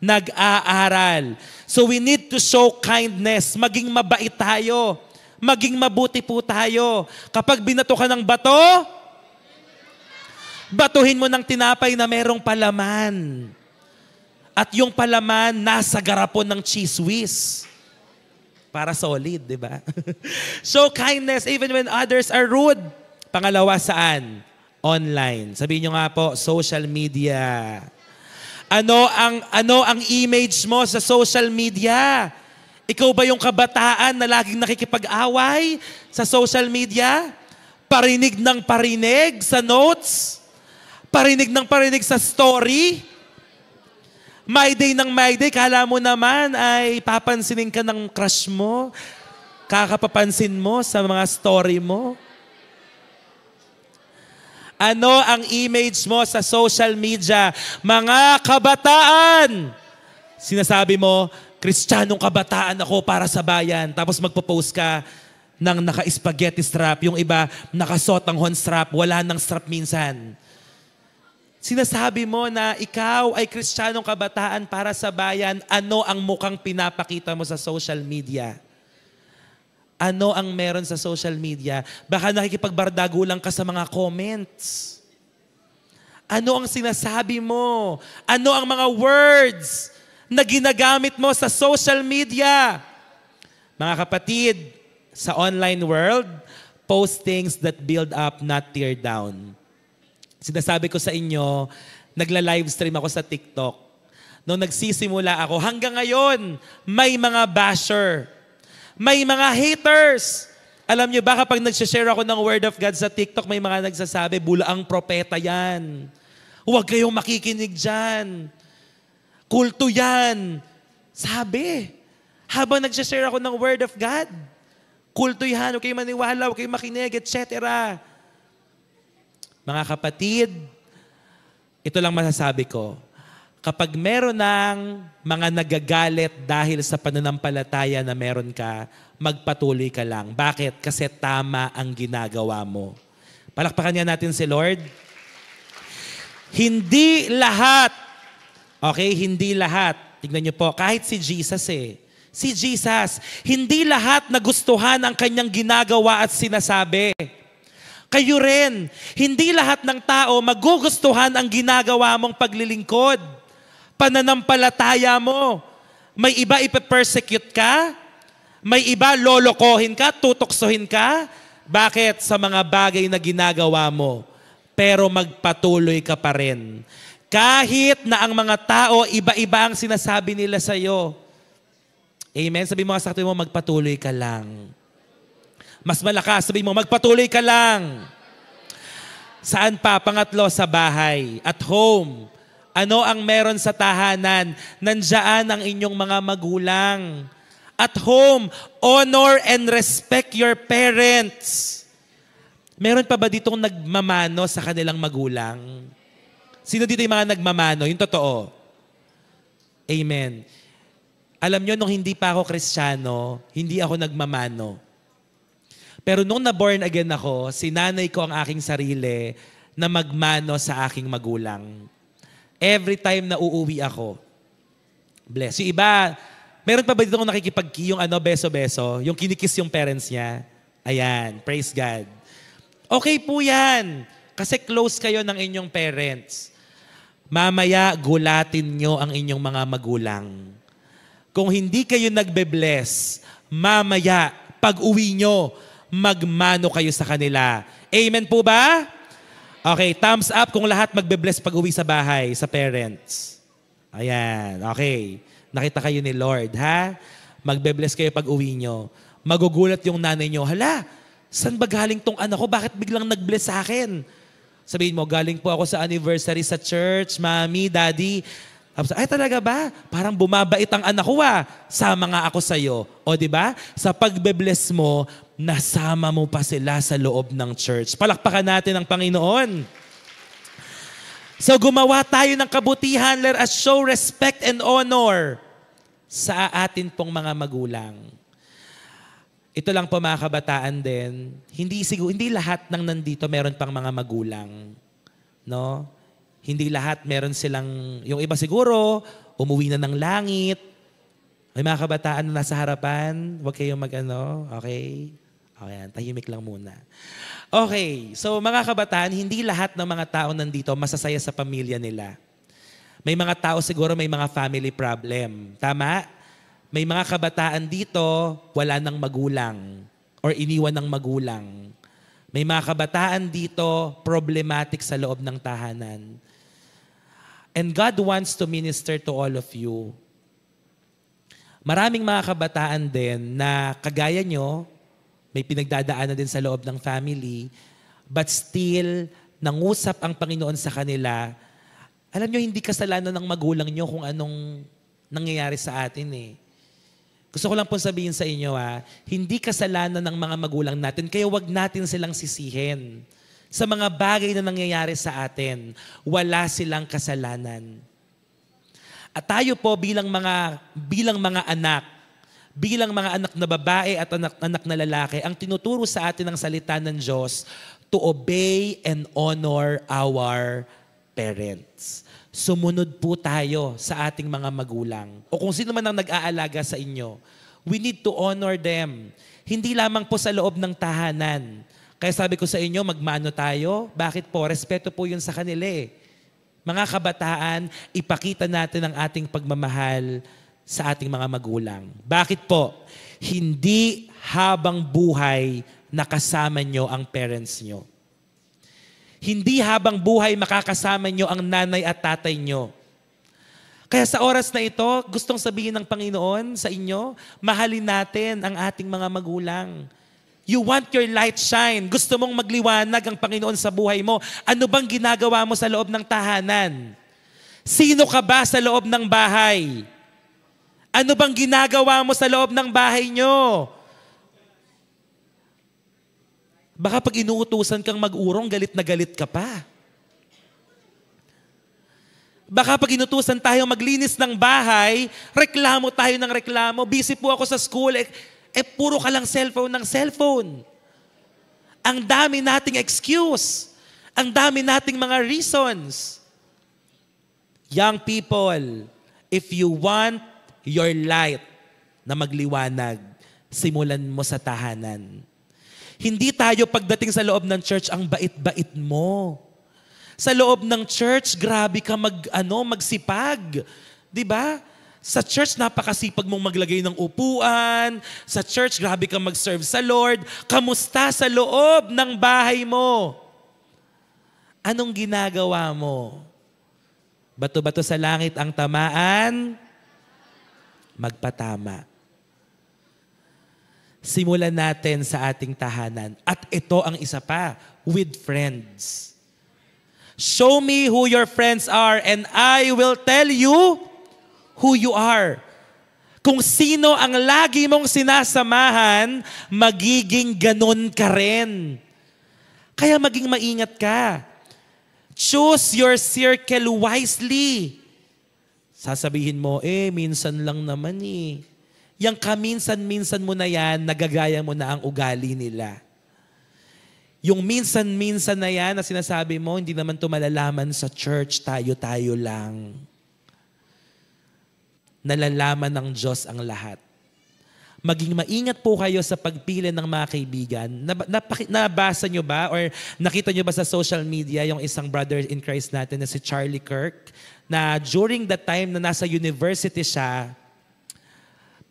Nag-aaral. So we need to show kindness. Maging mabait tayo. Maging mabuti po tayo. Kapag binato ka ng bato, batuhin mo ng tinapay na merong palaman. At yung palaman nasa garapon ng cheese whiz. Para solid, di ba? Show kindness even when others are rude. Pangalawa, saan? Online. Sabihin nyo nga po, social media. Ano ang image mo sa social media? Ikaw ba yung kabataan na laging nakikipag-away sa social media? Parinig ng parinig sa notes? Parinig ng parinig sa story? My day ng my day, kala mo naman ay papansinin ka ng crush mo? Kakapapansin mo sa mga story mo? Ano ang image mo sa social media? Mga kabataan! Sinasabi mo, Kristiyanong kabataan ako para sa bayan. Tapos magpo-post ka ng naka-spaghetti strap. Yung iba, naka-sotanghon strap. Wala nang strap minsan. Sinasabi mo na ikaw ay Kristiyanong kabataan para sa bayan. Ano ang mukhang pinapakita mo sa social media? Ano ang meron sa social media? Baka nakikipagbardago lang ka sa mga comments. Ano ang sinasabi mo? Ano ang mga words na ginagamit mo sa social media? Mga kapatid, sa online world, post things that build up, not tear down. Sinasabi ko sa inyo, nagla-livestream ako sa TikTok. Noong nagsisimula ako, hanggang ngayon, may mga basher. May mga haters. Alam niyo ba, kapag nagsishare ako ng Word of God sa TikTok, may mga nagsasabi, bulaang propeta yan. Huwag kayong makikinig dyan. Kulto yan. Sabi. Habang nagsishare ako ng Word of God, kulto yan, huwag kayong maniwala, huwag kayong makinig, etc. Mga kapatid, ito lang masasabi ko. Kapag meron ng mga nagagalit dahil sa pananampalataya na meron ka, magpatuloy ka lang. Bakit? Kasi tama ang ginagawa mo. Palakpakan niya natin si Lord. Hindi lahat, okay, hindi lahat. Tignan niyo po, kahit si Jesus Si Jesus, hindi lahat nagustuhan ang kanyang ginagawa at sinasabi. Kayo rin, hindi lahat ng tao magugustuhan ang ginagawa mong paglilingkod. Pananampalataya mo. May iba ipe-persecute ka, may iba lolokohin ka, tutoksohin ka. Bakit? Sa mga bagay na ginagawa mo. Pero magpatuloy ka pa rin. Kahit na ang mga tao, iba-iba ang sinasabi nila sa iyo. Amen? Sabi mo sa katabi mo, magpatuloy ka lang. Mas malakas, sabi mo, magpatuloy ka lang. Saan pa? Pangatlo, sa bahay. At home. Ano ang meron sa tahanan? Nandiyan ang inyong mga magulang. At home, honor and respect your parents. Meron pa ba ditong nagmamano sa kanilang magulang? Sino dito yung mga nagmamano? Yung totoo. Amen. Alam nyo, nung hindi pa ako Kristiyano, hindi ako nagmamano. Pero nung na-born again ako, sinanay ko ang aking sarili na magmano sa aking magulang. Every time na uuwi ako, bless. Yung iba, meron pa ba dito kung yung beso-beso? Yung kinikiss yung parents niya? Ayan, praise God. Okay po yan. Kasi close kayo ng inyong parents. Mamaya, gulatin nyo ang inyong mga magulang. Kung hindi kayo nagbe-bless, mamaya, pag uwi nyo, magmano kayo sa kanila. Amen po ba? Okay, thumbs up kung lahat magbe-bless pag uwi sa bahay, sa parents. Ayan, okay. Nakita kayo ni Lord, ha? Magbe-bless kayo pag uwi nyo. Magugulat yung nanay nyo, hala, saan ba galing tong anak ko? Bakit biglang nag-bless sa akin? Sabihin mo, galing po ako sa anniversary sa church, Mami, Daddy. Ay, talaga ba? Parang bumabait ang anak ko Sama nga ako sa'yo. O, di ba? Sa pagbe-bless mo, nasama mo pa sila sa loob ng church. Palakpakan natin ang Panginoon. So, gumawa tayo ng kabutihan. Let us show respect and honor sa atin pong mga magulang. Ito lang po mga kabataan din, hindi lahat ng nandito meron pang mga magulang. No? Hindi lahat meron silang, yung iba siguro, umuwi na ng langit. May mga kabataan na nasa harapan, huwag kayong okay? Okay, tahimik lang muna. Okay, so mga kabataan, hindi lahat ng mga tao nandito masasaya sa pamilya nila. May mga tao siguro may mga family problem. Tama? May mga kabataan dito, wala ng magulang or iniwan ng magulang. May mga kabataan dito, problematic sa loob ng tahanan. And God wants to minister to all of you. Maraming mga kabataan din na kagaya nyo, may pinagdadaanan din sa loob ng family, but still, nangusap ang Panginoon sa kanila. Alam nyo, hindi kasalanan ng magulang nyo kung anong nangyayari sa atin Gusto ko lang po sabihin sa inyo, hindi kasalanan ng mga magulang natin, kaya wag natin silang sisihin. Sa mga bagay na nangyayari sa atin, wala silang kasalanan. At tayo po bilang mga anak na babae at anak na lalaki, ang tinuturo sa atin ng salita ng Diyos to obey and honor our parents. Sumunod po tayo sa ating mga magulang. O kung sino man ang nag-aalaga sa inyo, we need to honor them. Hindi lamang po sa loob ng tahanan. Kaya sabi ko sa inyo, magmano tayo. Bakit po? Respeto po yun sa kanila Mga kabataan, ipakita natin ang ating pagmamahal sa ating mga magulang. Bakit po? Hindi habang buhay nakasama nyo ang parents nyo. Hindi habang buhay makakasama nyo ang nanay at tatay nyo. Kaya sa oras na ito, gustong sabihin ng Panginoon sa inyo, mahalin natin ang ating mga magulang. You want your light shine. Gusto mong magliwanag ang Panginoon sa buhay mo. Ano bang ginagawa mo sa loob ng tahanan? Sino ka ba sa loob ng bahay? Ano bang ginagawa mo sa loob ng bahay nyo? Baka pag inuutusan kang mag-urong, galit na galit ka pa. Baka pag inutusan tayo maglinis ng bahay, reklamo tayo ng reklamo. Busy po ako sa school, puro ka lang cellphone ng cellphone. Ang dami nating excuse. Ang dami nating mga reasons. Young people, if you want your light na magliwanag, simulan mo sa tahanan. Hindi tayo pagdating sa loob ng church ang bait-bait mo. Sa loob ng church, grabe ka magsipag. 'Di ba? Sa church, napakasipag mong maglagay ng upuan. Sa church, grabe ka mag-serve sa Lord. Kamusta sa loob ng bahay mo? Anong ginagawa mo? Bato-bato sa langit ang tamaan, magpatama. Simulan natin sa ating tahanan. At ito ang isa pa, with friends. Show me who your friends are and I will tell you who you are. Kung sino ang lagi mong sinasamahan, magiging ganun ka rin. Kaya maging maingat ka. Choose your circle wisely. Sasabihin mo, minsan lang naman eh. Yang kaminsan-minsan mo na yan, nagagaya mo na ang ugali nila. Yung minsan-minsan na yan na sinasabi mo, hindi naman ito malalaman sa church, tayo-tayo lang. Nalalaman ng Diyos ang lahat. Maging maingat po kayo sa pagpili ng mga kaibigan. Nabasa nyo ba or nakita nyo ba sa social media yung isang brother in Christ natin na si Charlie Kirk, na during the time na nasa university siya,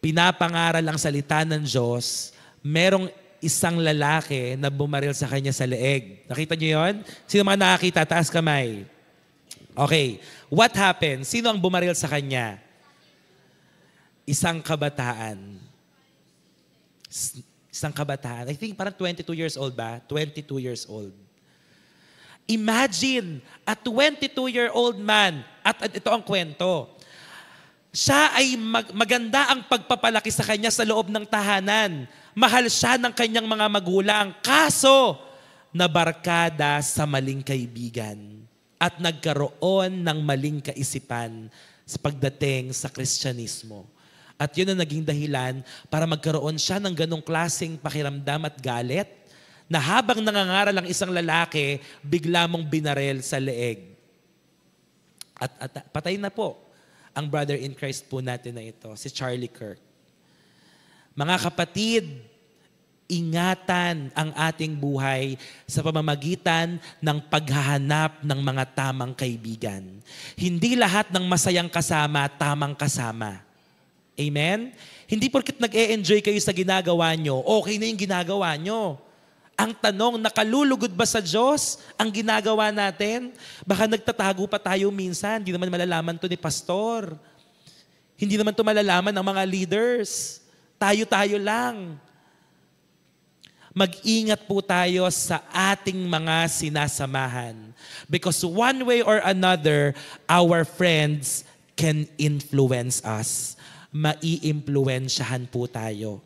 pinapangaral ang salita ng Diyos, merong isang lalaki na bumaril sa kanya sa leeg. Nakita niyo yon? Sino mga nakakita? Taas kamay. Okay. What happened? Sino ang bumaril sa kanya? Isang kabataan. Isang kabataan. I think parang 22 years old ba? 22 years old. Imagine, a 22-year-old man, at ito ang kwento, siya ay maganda ang pagpapalaki sa kanya sa loob ng tahanan. Mahal siya ng kanyang mga magulang. Kaso, nabarkada sa maling kaibigan at nagkaroon ng maling kaisipan sa pagdating sa Kristyanismo. At yun ang naging dahilan para magkaroon siya ng ganong klaseng pakiramdam at galit na habang nangangaral ang isang lalaki, bigla mong binarel sa leeg. At patay na po ang brother in Christ po natin na ito, si Charlie Kirk. Mga kapatid, ingatan ang ating buhay sa pamamagitan ng paghahanap ng mga tamang kaibigan. Hindi lahat ng masayang kasama, tamang kasama. Amen? Hindi porket nag-e-enjoy kayo sa ginagawa nyo, okay na yung ginagawa nyo. Ang tanong, nakalulugod ba sa Diyos ang ginagawa natin? Baka nagtatago pa tayo minsan. Hindi naman malalaman to ni pastor. Hindi naman to malalaman ng mga leaders. Tayo-tayo lang. Mag-ingat po tayo sa ating mga sinasamahan. Because one way or another, our friends can influence us. Mai-impluensyahan po tayo.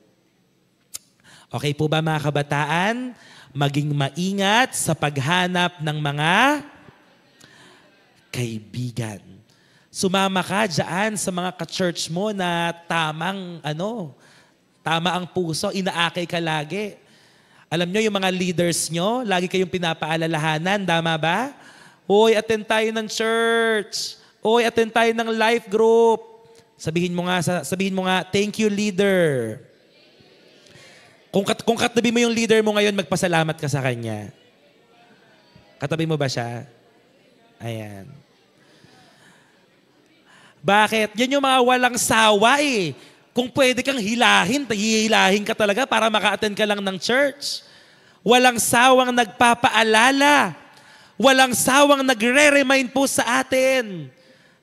Okay po ba mga kabataan? Maging maingat sa paghanap ng mga kaibigan. Sumama ka dyan sa mga ka-church mo na tama ang puso, inaakay ka lagi. Alam nyo, yung mga leaders nyo, lagi kayong pinapaalalahanan, tama ba? Hoy, attend tayo ng church. Hoy, attend tayo ng life group. Sabihin mo nga, thank you, leader. Kung katabi mo yung leader mo ngayon, magpasalamat ka sa kanya. Katabi mo ba siya? Ayan. Bakit? Yan yung mga walang sawa eh. Kung pwede kang hihilahin ka talaga para maka-attend ka lang ng church. Walang sawang nagpapaalala. Walang sawang nagre-remind po sa atin.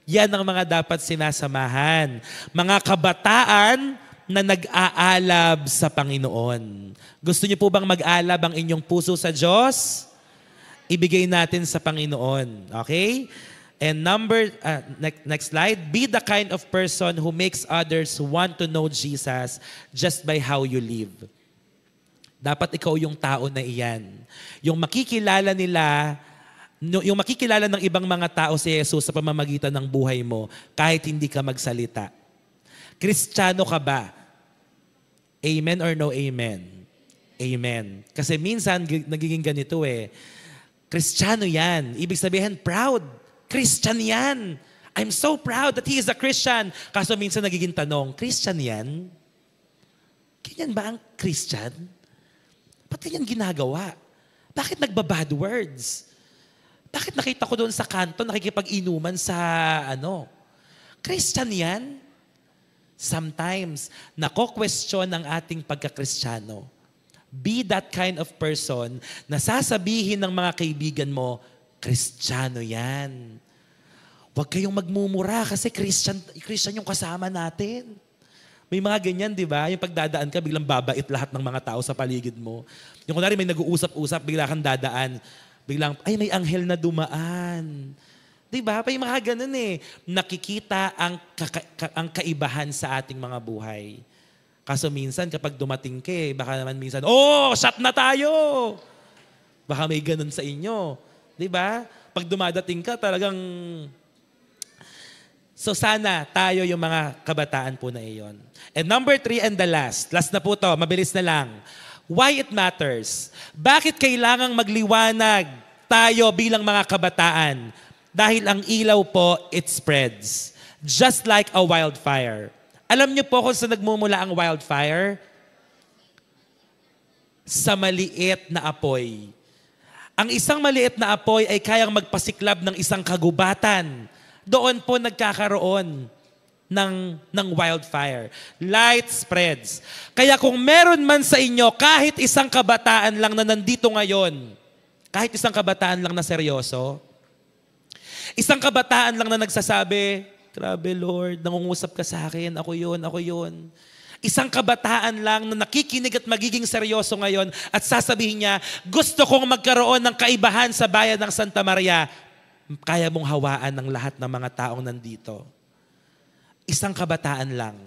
Yan ang mga dapat sinasamahan. Mga kabataan na nag-aalab sa Panginoon. Gusto niyo po bang mag-alab ang inyong puso sa Diyos? Ibigay natin sa Panginoon. Okay? And next slide. Be the kind of person who makes others want to know Jesus just by how you live. Dapat ikaw yung tao na iyan. Yung makikilala ng ibang mga tao si Jesus sa pamamagitan ng buhay mo kahit hindi ka magsalita. Kristiyano ka ba? Amen or no amen? Amen. Kasi minsan nagiging ganito eh. Kristiyano yan. Ibig sabihin, proud. Christian yan. I'm so proud that he is a Christian. Kaso minsan nagiging tanong, Christian yan? Ganyan ba ang Christian? Ba't ganyan ginagawa? Bakit nagbabad words? Bakit nakita ko doon sa kanto, nakikipag-inuman sa Christian yan? Sometimes, nako-question ang ating pagka-Kristiyano. Be that kind of person na sasabihin ng mga kaibigan mo, Kristiyano yan. Huwag kayong magmumura kasi Christian yung kasama natin. May mga ganyan, di ba? Yung pagdadaan ka, biglang babait lahat ng mga tao sa paligid mo. Yung kunwari may nag-uusap-usap, bigla kang dadaan. Biglang, ay may anghel na dumaan. Diba? May mga ganun eh. Nakikita ang kaibahan sa ating mga buhay. Kaso minsan kapag dumating ka baka naman minsan, shot na tayo! Baka may ganun sa inyo. Diba? Pag dumadating ka talagang So sana tayo yung mga kabataan po na iyon. And number 3 and the last na po to, mabilis na lang. Why it matters? Bakit kailangang magliwanag tayo bilang mga kabataan? Dahil ang ilaw po, it spreads. Just like a wildfire. Alam niyo po kung saan nagmumula ang wildfire? Sa maliit na apoy. Ang isang maliit na apoy ay kayang magpasiklab ng isang kagubatan. Doon po nagkakaroon ng wildfire. Light spreads. Kaya kung meron man sa inyo kahit isang kabataan lang na nandito ngayon, kahit isang kabataan lang na seryoso, isang kabataan lang na nagsasabi, grabe Lord, nangungusap ka sa akin, ako yun, ako yun. Isang kabataan lang na nakikinig at magiging seryoso ngayon at sasabihin niya, gusto kong magkaroon ng kaibahan sa bayan ng Santa Maria. Kaya mong hawaan ng lahat ng mga taong nandito. Isang kabataan lang.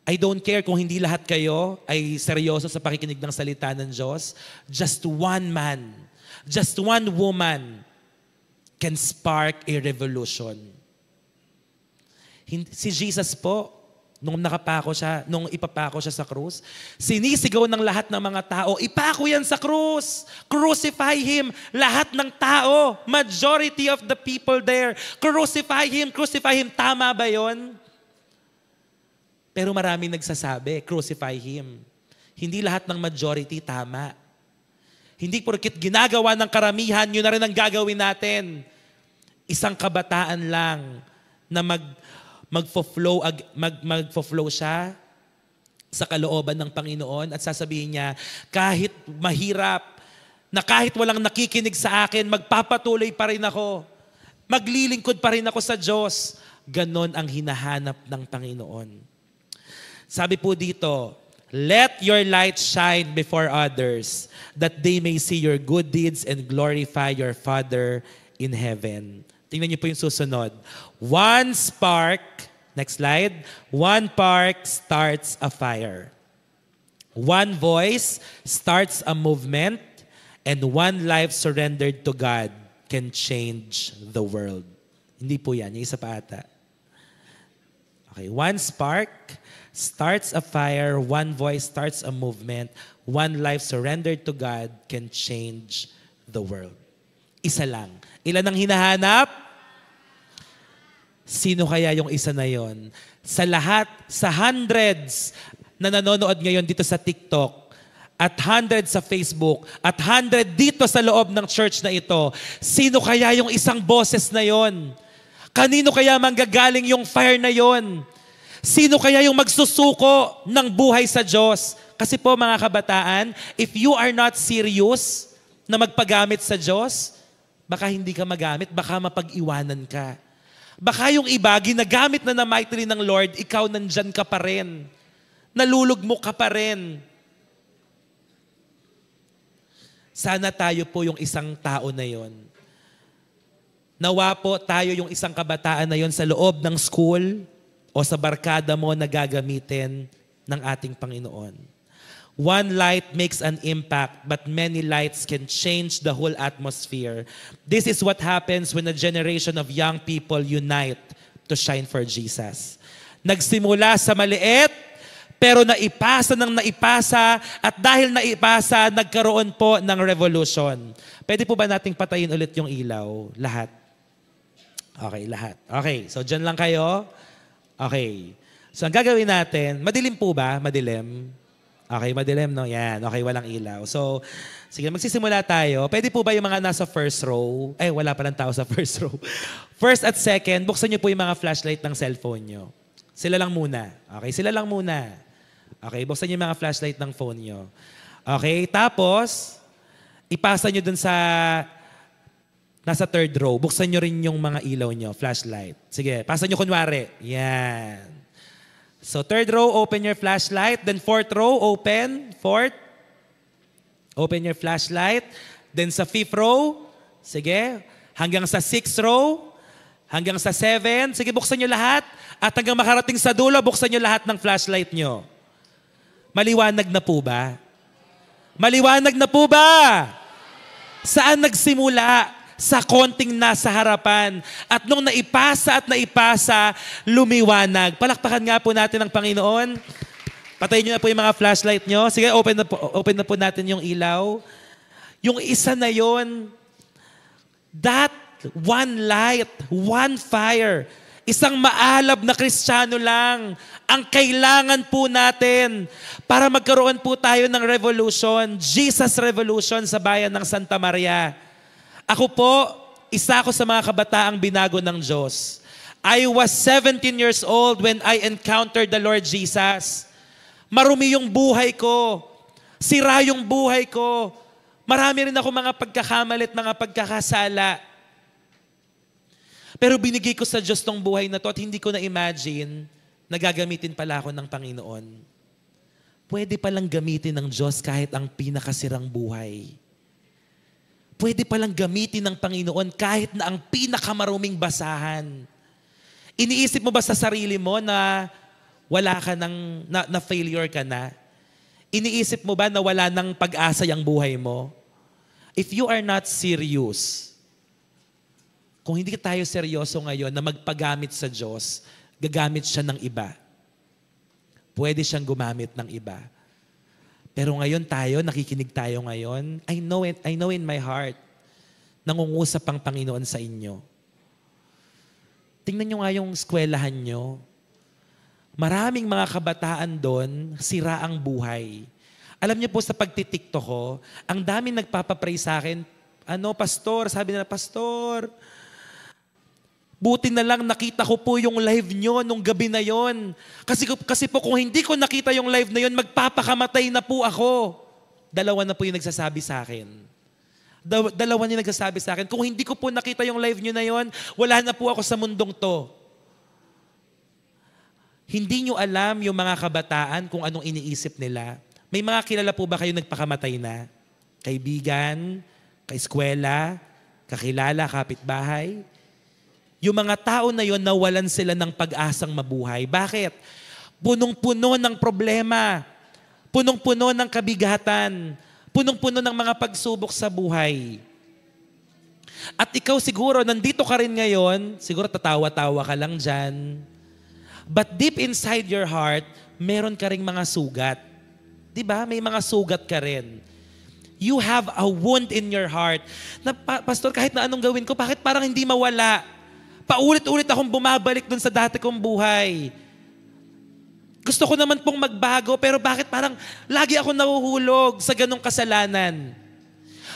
I don't care kung hindi lahat kayo ay seryoso sa pakikinig ng salita ng Diyos. Just one man, just one woman can spark a revolution. Si Jesus po, nung ipapako siya sa krus, sinisigaw ng lahat ng mga tao, ipako yan sa krus! Crucify Him! Lahat ng tao, majority of the people there, crucify Him! Crucify Him! Tama ba yon? Pero maraming nagsasabi, crucify Him. Hindi lahat ng majority tama. Hindi porkit ginagawa ng karamihan, yun na rin ang gagawin natin. Isang kabataan lang na magfo-flow siya sa kalooban ng Panginoon at sasabihin niya, kahit mahirap, na kahit walang nakikinig sa akin, magpapatuloy pa rin ako. Maglilingkod pa rin ako sa Diyos. Ganon ang hinahanap ng Panginoon. Sabi po dito, let your light shine before others, that they may see your good deeds and glorify your Father in heaven. Tingnan niyo po yung susunod. One spark, next slide, one spark starts a fire. One voice starts a movement, and one life surrendered to God can change the world. Hindi po yan, yung isa pa ata. Okay, one spark starts a fire, one voice starts a movement, one life surrendered to God can change the world. Isa lang. Ilan ang hinahanap? Sino kaya yung isa na yon? Sa lahat, sa hundreds na nanonood ngayon dito sa TikTok, at hundreds sa Facebook, at 100 dito sa loob ng church na ito, sino kaya yung isang boses na yon? Kanino kaya manggagaling yung fire na yon? Sino kaya yung magsusuko ng buhay sa Diyos? Kasi po mga kabataan, if you are not serious na magpagamit sa Diyos, baka hindi ka magamit, baka mapag-iwanan ka. Baka yung iba, ginagamit na mightily ng Lord, ikaw nandyan ka pa rin. Nalulugmok ka pa rin. Sana tayo po yung isang tao na yon. Nawa po tayo yung isang kabataan na yon sa loob ng school o sa barkada mo na gagamitin ng ating Panginoon. One light makes an impact, but many lights can change the whole atmosphere. This is what happens when a generation of young people unite to shine for Jesus. Nagsimula sa maliit, pero naipasa ng naipasa, at dahil naipasa, nagkaroon po ng revolution. Pwede po ba nating patayin ulit yung ilaw? Lahat? Okay, lahat. Okay, so dyan lang kayo. Okay. So ang gagawin natin, madilim po ba? Madilim? Okay, madilim, no? Yan. Okay, walang ilaw. So, sige, magsisimula tayo. Pwede po ba yung mga nasa first row? Eh, wala palang tao sa first row. First at second, buksan niyo po yung mga flashlight ng cellphone niyo. Sila lang muna. Okay, sila lang muna. Okay, buksan niyo yung mga flashlight ng phone niyo. Okay, tapos, ipasa niyo dun sa nasa third row. Buksan niyo rin yung mga ilaw niyo, flashlight. Sige, pasa niyo kunwari. Yan. So third row, open your flashlight. Then fourth row, open. Fourth. Open your flashlight. Then sa fifth row, sige, hanggang sa sixth row, hanggang sa 7. Sige, buksan niyo lahat. At hanggang makarating sa dulo, buksan niyo lahat ng flashlight niyo. Maliwanag na po ba? Maliwanag na po ba? Saan nagsimula? sa konting nasa harapan. At nung naipasa at naipasa, lumiwanag. Palakpakan nga po natin ang Panginoon. Patayin nyo na po yung mga flashlight nyo. Sige, open na po natin yung ilaw. Yung isa na yon, that one light, one fire, isang maalab na Kristiyano lang ang kailangan po natin para magkaroon po tayo ng revolution, Jesus Revolution sa bayan ng Santa Maria. Ako po, isa ako sa mga kabataang binago ng Diyos. I was 17 years old when I encountered the Lord Jesus. Marumi yung buhay ko. Sira yung buhay ko. Marami rin ako mga pagkakamalit, mga pagkakasala. Pero binigay ko sa Diyos tong buhay na to at hindi ko na-imagine na gagamitin pala ako ng Panginoon. Pwede palang gamitin ng Diyos kahit ang pinakasirang buhay. Pwede palang gamitin ng Panginoon kahit na ang pinakamaruming basahan. Iniisip mo ba sa sarili mo na wala ka na failure ka na? Iniisip mo ba na wala nang pag-asa yung buhay mo? If you are not serious, kung hindi tayo seryoso ngayon na magpagamit sa Diyos, gagamit siya ng iba. Pwede siyang gumamit ng iba. Pero ngayon tayo, nakikinig tayo ngayon, I know in my heart, nangungusap ang Panginoon sa inyo. Tingnan nyo nga yung eskwelahan nyo. Maraming mga kabataan doon, sira ang buhay. Alam niyo po sa pagtitiktok ko, ang dami nagpapapray sa akin, pastor, sabi nila, pastor, buti na lang nakita ko po yung live nyo nung gabi na yon. Kasi po kung hindi ko nakita yung live na yon, magpapakamatay na po ako. Dalawa na po yung nagsasabi sa akin. Dalawa yung nagsasabi sa akin. Kung hindi ko po nakita yung live nyo na yon, wala na po ako sa mundong to. Hindi nyo alam yung mga kabataan kung anong iniisip nila. May mga kilala po ba kayo nagpakamatay na? Kaibigan, kaeskwela, kakilala, kapitbahay? Yung mga tao na yon nawalan sila ng pag-asang mabuhay. Bakit? Punong-puno ng problema, punong-puno ng kabigatan, punong-puno ng mga pagsubok sa buhay. At ikaw siguro, nandito ka rin ngayon, siguro tatawa-tawa ka lang dyan, but deep inside your heart, meron ka ring mga sugat. Diba? May mga sugat ka rin. You have a wound in your heart. Na, pastor, kahit na anong gawin ko, bakit parang hindi mawala? Paulit-ulit akong bumabalik dun sa dati kong buhay. Gusto ko naman pong magbago, pero bakit parang lagi ako nahuhulog sa ganong kasalanan?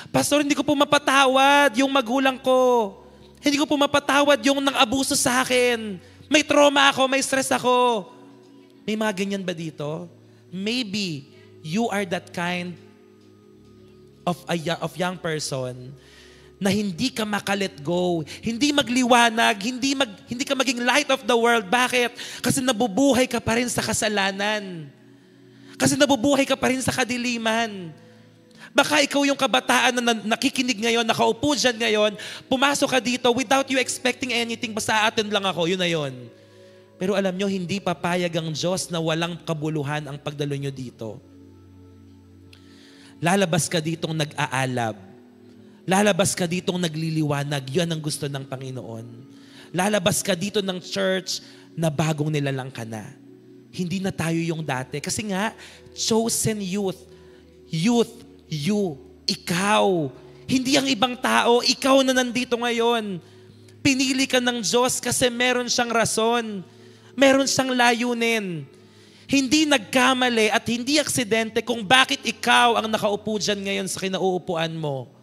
Pastor, hindi ko po mapatawad yung magulang ko. Hindi ko po mapatawad yung nang-abuso sa akin. May trauma ako, may stress ako. May mga ganyan ba dito? Maybe you are that kind of young person na hindi ka makalet go, hindi magliwanag, hindi ka maging light of the world. Bakit? Kasi nabubuhay ka pa rin sa kasalanan. Kasi nabubuhay ka pa rin sa kadiliman. Baka ikaw yung kabataan na nakikinig ngayon, nakaupo dyan ngayon, pumasok ka dito without you expecting anything, basta attend lang ako, yun na yun. Pero alam nyo, hindi papayag ang Diyos na walang kabuluhan ang pagdalo nyo dito. Lalabas ka ditong nag-aalab. Lalabas ka ditong nagliliwanag. Yan ang gusto ng Panginoon. Lalabas ka dito ng church na bagong nilalang ka na. Hindi na tayo yung dati. Kasi nga, chosen youth. Youth, you, ikaw. Hindi ang ibang tao, ikaw na nandito ngayon. Pinili ka ng Diyos kasi meron siyang rason. Meron siyang layunin. Hindi nagkamali at hindi aksidente kung bakit ikaw ang nakaupo dyan ngayon sa kinauupuan mo.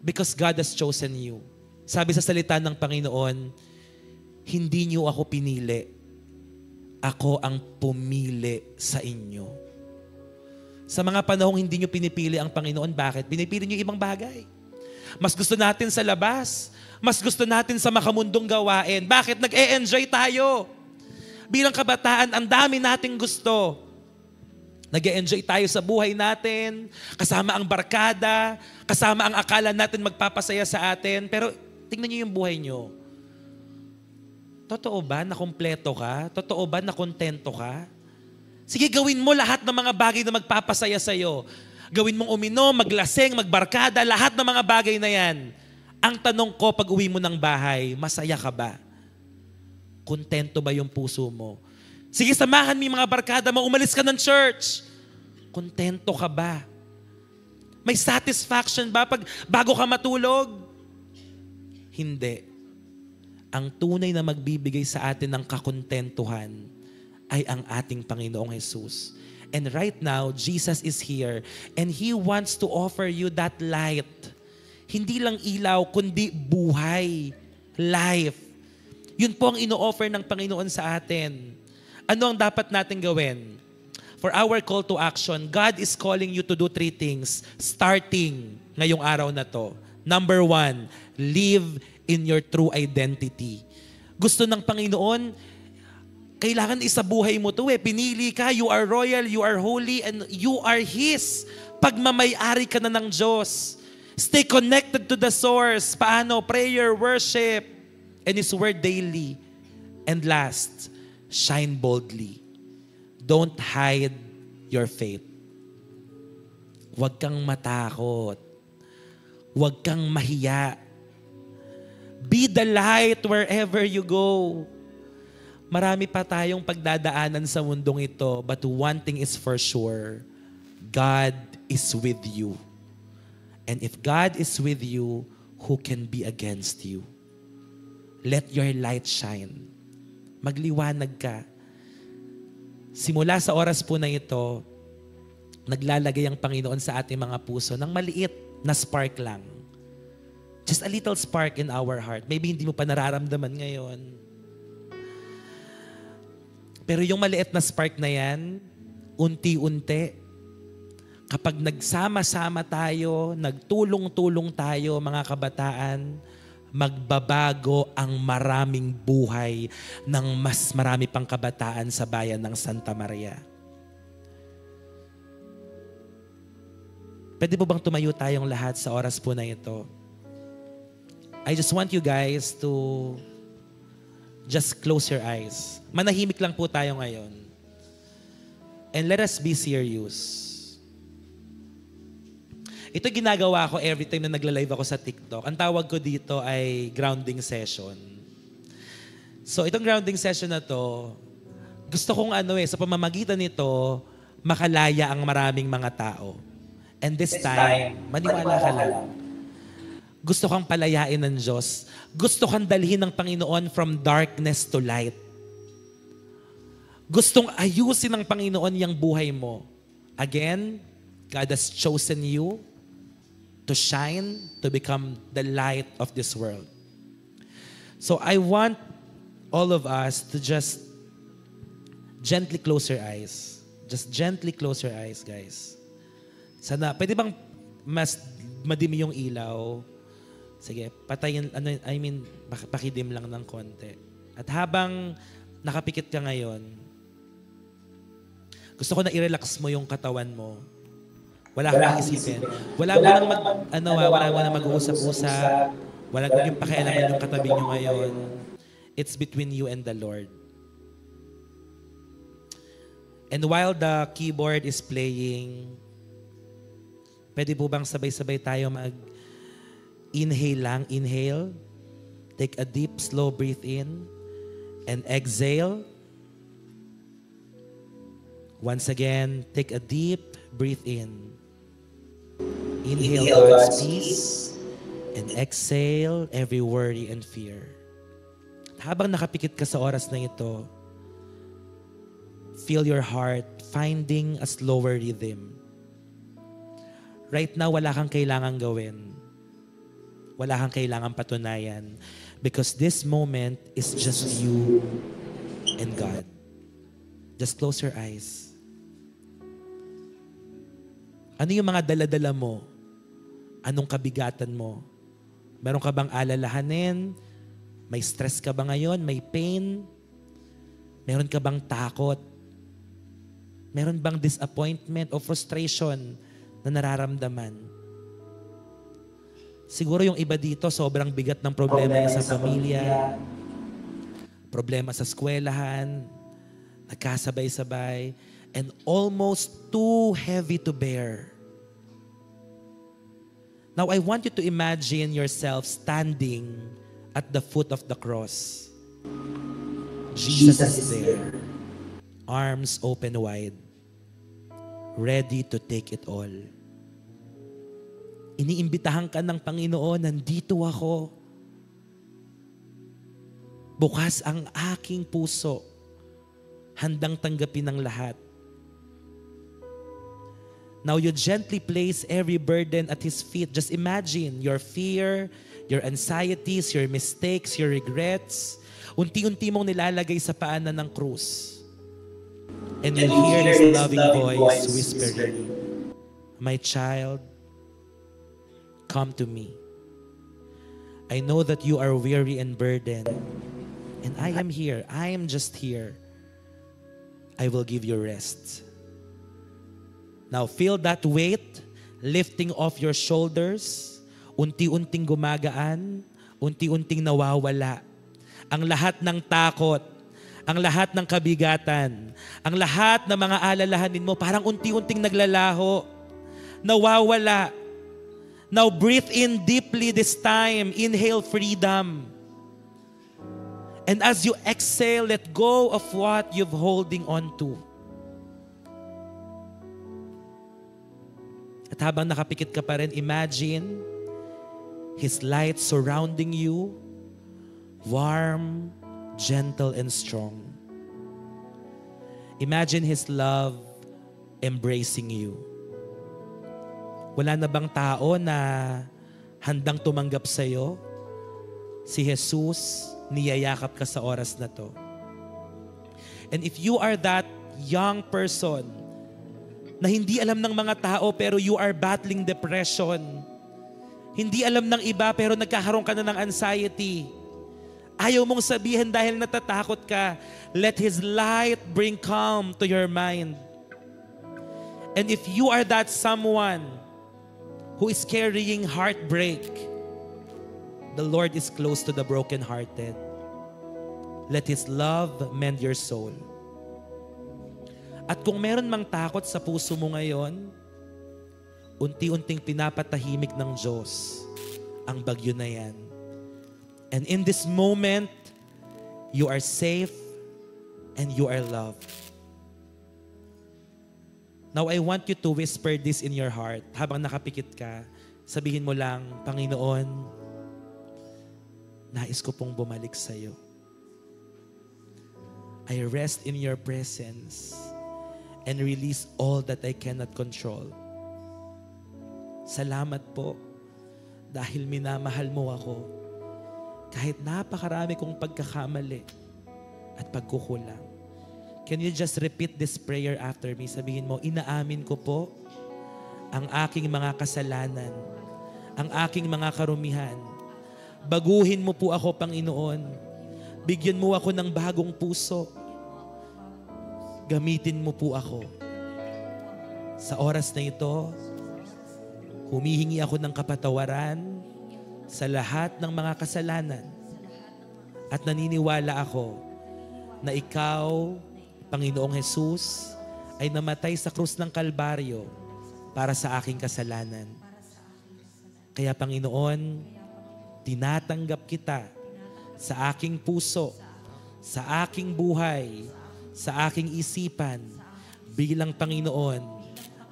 Because God has chosen you. Sabi sa salita ng Panginoon, hindi niyo ako pinili. Ako ang pumili sa inyo. Sa mga panahong hindi niyo pinipili ang Panginoon, bakit? Pinipili niyo ibang bagay. Mas gusto natin sa labas. Mas gusto natin sa makamundong gawain. Bakit? Nag-e-enjoy tayo. Bilang kabataan, ang dami nating gusto. Nag-e-enjoy tayo sa buhay natin, kasama ang barkada, kasama ang akala natin magpapasaya sa atin. Pero tingnan niyo yung buhay niyo. Totoo ba na kumpleto ka? Totoo ba na kontento ka? Sige, gawin mo lahat ng mga bagay na magpapasaya sa'yo. Gawin mong uminom, maglaseng, magbarkada, lahat ng mga bagay na yan. Ang tanong ko pag uwi mo ng bahay, masaya ka ba? Kontento ba yung puso mo? Sige, samahan mo yung mga barkada mo, umalis ka ng church. Kontento ka ba? May satisfaction ba pag bago ka matulog? Hindi. Ang tunay na magbibigay sa atin ng kakontentuhan ay ang ating Panginoong Jesus. And right now, Jesus is here and He wants to offer you that light. Hindi lang ilaw, kundi buhay, life. Yun po ang ino-offer ng Panginoon sa atin. Ano ang dapat natin gawin? For our call to action, God is calling you to do 3 things starting ngayong araw na to. Number 1, live in your true identity. Gusto ng Panginoon, kailangan isabuhay mo to eh. Pinili ka, you are royal, you are holy, and you are His. Pagmamay-ari ka na ng Diyos. Stay connected to the source. Paano? Prayer, worship, and His word daily. And last, shine boldly. Don't hide your faith. Huwag kang matakot. Huwag kang mahiya. Be the light wherever you go. Marami pa tayong pagdadaanan sa mundong ito, but one thing is for sure, God is with you. And if God is with you, who can be against you? Let your light shine. Magliwanag ka. Simula sa oras po na ito, naglalagay ang Panginoon sa ating mga puso ng maliit na spark lang. Just a little spark in our heart. Maybe hindi mo pa nararamdaman ngayon. Pero yung maliit na spark na yan, unti-unti, kapag nagsama-sama tayo, nagtulong-tulong tayo, mga kabataan, magbabago ang maraming buhay ng mas marami pang kabataan sa bayan ng Santa Maria. Pwede po bang tumayo tayong lahat sa oras po na ito? I just want you guys to just close your eyes. Manahimik lang po tayo ngayon. And let us be serious. Ito ginagawa ko every time na nagla-live ako sa TikTok. Ang tawag ko dito ay grounding session. So itong grounding session na to, gusto kong sa pamamagitan nito, makalaya ang maraming mga tao. And this time, maniwala ka lang. Gusto kang palayain ng Diyos. Gusto kang dalhin ng Panginoon from darkness to light. Gustong ayusin ng Panginoon yung buhay mo. Again, God has chosen you to shine, to become the light of this world. So I want all of us to just gently close your eyes. Just gently close your eyes, guys. Sana, pwede bang mas madimi yung ilaw? Sige, patayin, pakidim lang ng konti. At habang nakapikit ka ngayon, gusto ko na i-relax mo yung katawan mo. Wala kang isipin. Wala mo nang mag-uusap-usap. Wala kang pakialaman yung katabi nyo ngayon. It's between you and the Lord. And while the keyboard is playing, pwede po bang sabay-sabay tayo inhale lang, inhale. Take a deep, slow breath in. And exhale. Once again, take a deep breath in. Inhale God's peace. And exhale every worry and fear. Habang nakapikit ka sa oras na ito, feel your heart finding a slower rhythm. Right now, wala kang kailangang gawin. Wala kang kailangang patunayan. Because this moment is just you and God. Just close your eyes. Ano yung mga dala-dala mo? Anong kabigatan mo? Meron ka bang alalahanin? May stress ka ba ngayon? May pain? Meron ka bang takot? Meron bang disappointment o frustration na nararamdaman? Siguro yung iba dito, sobrang bigat ng problema niya sa pamilya, problema sa eskwelahan, nagkasabay-sabay, and almost too heavy to bear. Now, I want you to imagine yourself standing at the foot of the cross. Jesus is there, arms open wide, ready to take it all. Iniimbitahan ka ng Panginoon, nandito ako. Bukas ang aking puso, handang tanggapin ng lahat. Now you gently place every burden at His feet. Just imagine your fear, your anxieties, your mistakes, your regrets. Unti-unti mong nilalagay sa paanan ng krus. And you hear His loving voice whispering, "My child, come to me. I know that you are weary and burdened. And I am here. I am just here. I will give you rest." Now feel that weight lifting off your shoulders. Unti-unting gumagaan. Unti-unting nawawala. Ang lahat ng takot, ang lahat ng kabigatan, ang lahat ng mga alalahanin mo, parang unti-unting naglalaho. Nawawala. Now breathe in deeply this time. Inhale freedom. And as you exhale, let go of what you're holding on to. At habang nakapikit ka pa rin, imagine His light surrounding you, warm, gentle, and strong. Imagine His love embracing you. Wala na bang tao na handang tumanggap sa'yo? Si Jesus, niyayakap ka sa oras na to. And if you are that young person na hindi alam ng mga tao pero you are battling depression, hindi alam ng iba pero nagkakaroon ka na ng anxiety, ayaw mong sabihin dahil natatakot ka, let His light bring calm to your mind. And if you are that someone who is carrying heartbreak, the Lord is close to the brokenhearted. Let His love mend your soul. At kung meron mang takot sa puso mo ngayon, unti-unting pinapatahimik ng Diyos ang bagyo na yan. And in this moment, you are safe and you are loved. Now, I want you to whisper this in your heart. Habang nakapikit ka, sabihin mo lang, Panginoon, nais ko pong bumalik sa iyo. I rest in your presence and release all that I cannot control. Salamat po dahil minamahal mo ako kahit napakarami kong pagkakamali at pagkukulang. Can you just repeat this prayer after me? Sabihin mo, inaamin ko po ang aking mga kasalanan, ang aking mga karumihan. Baguhin mo po ako, Panginoon. Bigyan mo ako ng bagong puso. Gamitin mo po ako. Sa oras na ito, humihingi ako ng kapatawaran sa lahat ng mga kasalanan. At naniniwala ako na ikaw, Panginoong Jesus, ay namatay sa krus ng Kalbaryo para sa aking kasalanan. Kaya Panginoon, tinatanggap kita sa aking puso, sa aking buhay, sa aking isipan, bilang Panginoon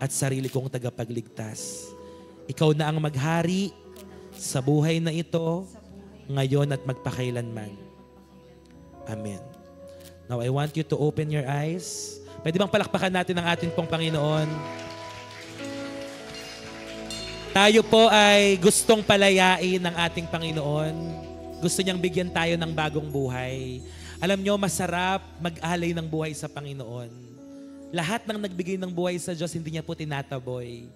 at sarili kong tagapagligtas. Ikaw na ang maghari sa buhay na ito, ngayon at magpakailanman. Amen. Now, I want you to open your eyes. Pwede bang palakpakan natin ang ating pong Panginoon? Tayo po ay gustong palayain ng ating Panginoon. Gusto niyang bigyan tayo ng bagong buhay. Alam niyo, masarap mag-alay ng buhay sa Panginoon. Lahat ng nagbigay ng buhay sa Diyos, hindi niya po tinataboy.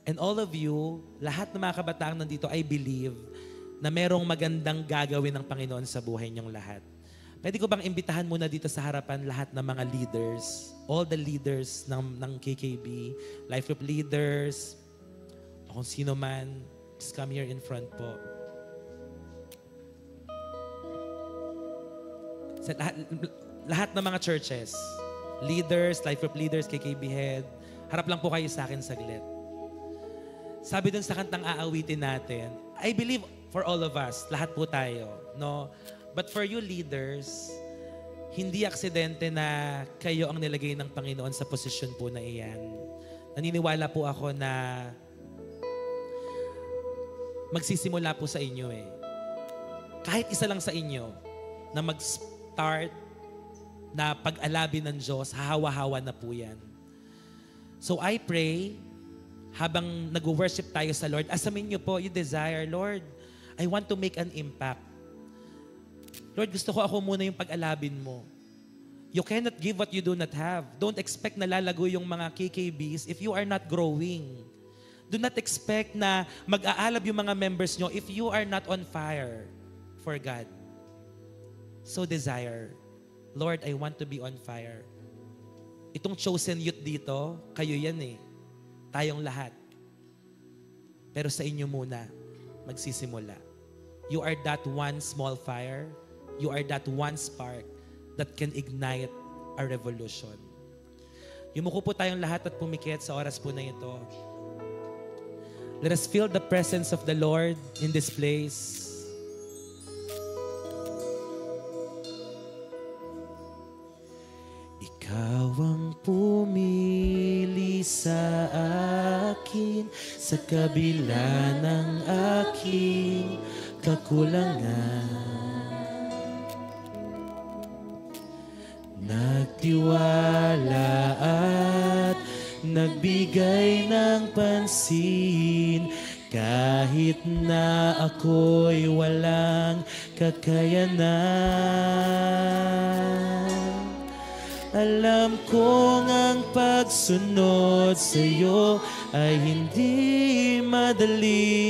And all of you, lahat ng mga kabataang nandito, I believe na merong magandang gagawin ng Panginoon sa buhay niyong lahat. Pwede ko bang imbitahan muna dito sa harapan lahat ng mga leaders, all the leaders ng KKB, life group leaders, o kung sino man, just come here in front po. Sa lahat ng mga churches, leaders, life group leaders, KKB head, harap lang po kayo sa akin saglit. sabi dun sa kantang aawitin natin, I believe for all of us, lahat po tayo, no? But for you leaders, hindi aksidente na kayo ang nilagay ng Panginoon sa posisyon po na iyan. Naniniwala po ako na magsisimula po sa inyo eh. Kahit isa lang sa inyo na mag-start na pag-alabi ng Diyos, hahawa-hawa na po yan. So I pray, habang nag-worship tayo sa Lord, asamin niyo po, you desire, Lord, I want to make an impact. Lord, gusto ko ako muna yung pag-alabin mo. You cannot give what you do not have. Don't expect na lalago yung mga KKBs if you are not growing. Do not expect na mag-aalab yung mga members nyo if you are not on fire for God. So desire, Lord, I want to be on fire. Itong chosen youth dito, kayo yan eh. Tayong lahat. Pero sa inyo muna, magsisimula. You are that one small fire. You are that one spark that can ignite a revolution. Yumuko po tayong lahat at pumikit sa oras po na ito. Let us feel the presence of the Lord in this place. Ikaw ang pumili sa akin sa kabila ng aking kakulangan. Nagtiwala at nagbigay ng pansin kahit na ako'y walang kakayanan. Alam kong ang pagsunod sa'yo ay hindi madali.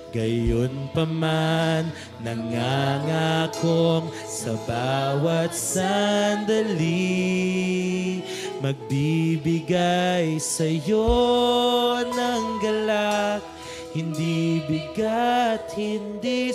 Gayon pa man, nangangakong sa bawat sandali, magbibigay sa'yo ng galak, hindi bigat, hindi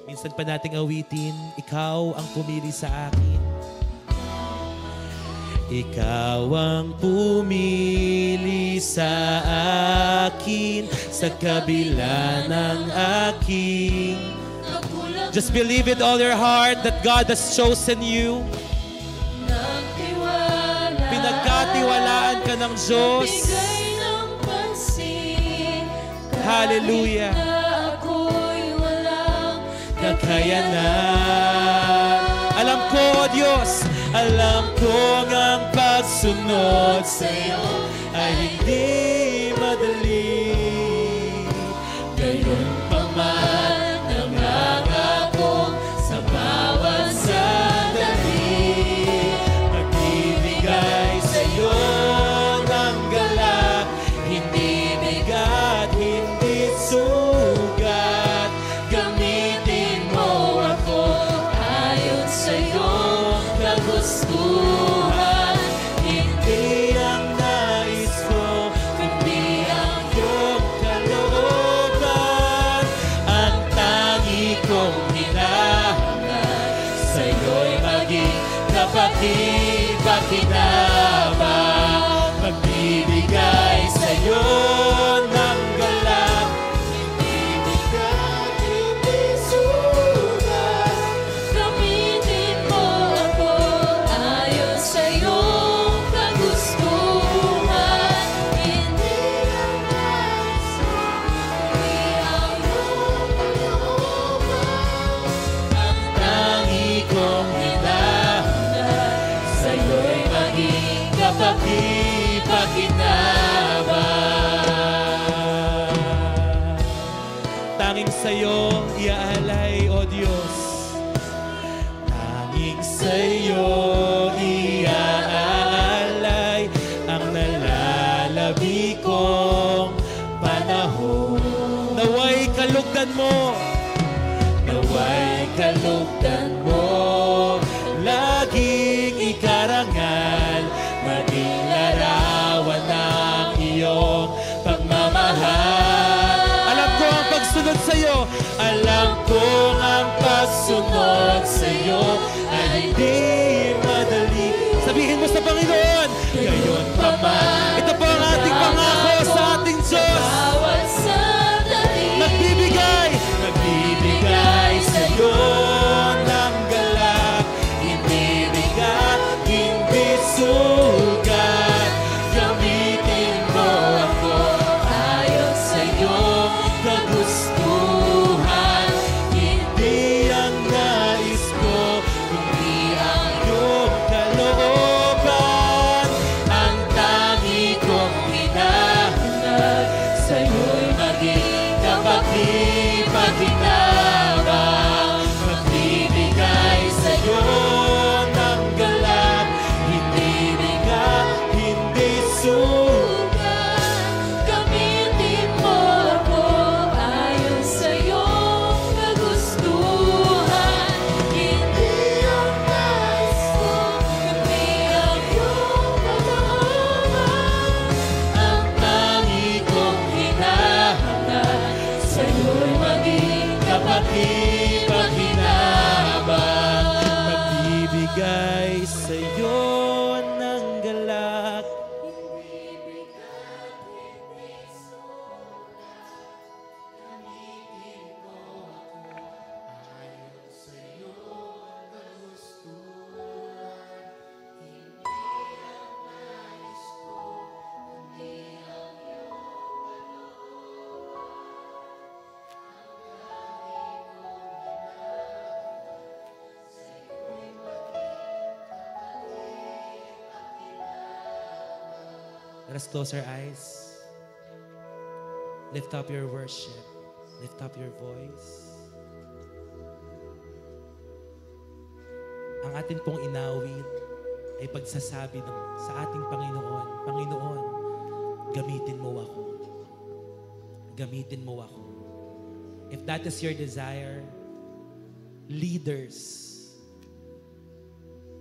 minsan pa nating awitin, ikaw ang pumili sa akin. Ikaw ang pumili sa akin sa kabila ng aking. Just believe with all your heart that God has chosen you. Pinagkatiwalaan ka ng Diyos. Hallelujah. Kakayanan. Alam ko, Diyos, alam ko ang pagsunod sa'yo ay hindi madali. Gayon pa man, nangangako sa bawat sandali, magbibigay sa'yo ng galak, hindi bigat, hindi sugat. Gamitin mo ako ayon sa'yo kagustuhan. Hindi ang nais ko, kundi ang iyong kalooban. Ang tangi kong hinahangad sa'yo'y maging kapaki-pakinabang. Magbibigay sa'yo ng galak, hindi bigat, hindi sugat. Gamitin mo ako ayon sa iyong kagustuhan. Hindi ang nais ko, kundi ang iyong kalooban. Ang tangi kong hinahangad sa'yo'y maging kapaki-pakinabang. Tanging sa'yo iaalay, O Diyos. Tanging sa'yo iaalay ang nalalabing tangi kong panahon. Naway kalugdan mo, naway kalugdan mo, laging ikarangal, maging larawan ng iyong pagmamahal. Alam ko ang pagsunod sa'yo, alam ko ang pagsunod sa'yo ay di madali. Sabihin mo sa Panginoon, ngayon pa man, ito po ang ating pangako sa ating Diyos. Bawat sandali, Nagbibigay sa'yo ng galak, hindi bigat, hindi sugat. Gamitin mo ako ayon sa iyong kagustuhan. Hindi ang nais ko, kundi ang iyong kalooban. Ang tangi kong hinahanap, sa'yo'y maging kapakipagkinabang. Magbibigay sa'yo ng galak, hindi bigat, hindi sugat. gamitin mo ako ayon sa iyong kagustuhan. Hindi ang nais ko, kundi ang iyong kalooban. Ang tangi kong hinahanap, Sa'yo'y maging kapakipagkinabang. Magbibigay sa'yo ng galak. Let us close our eyes. Lift up your worship. Lift up your voice. Ang atin pong inawit ay pagsasabi sa ating Panginoon, Panginoon, gamitin mo ako. Gamitin mo ako. If that is your desire, leaders,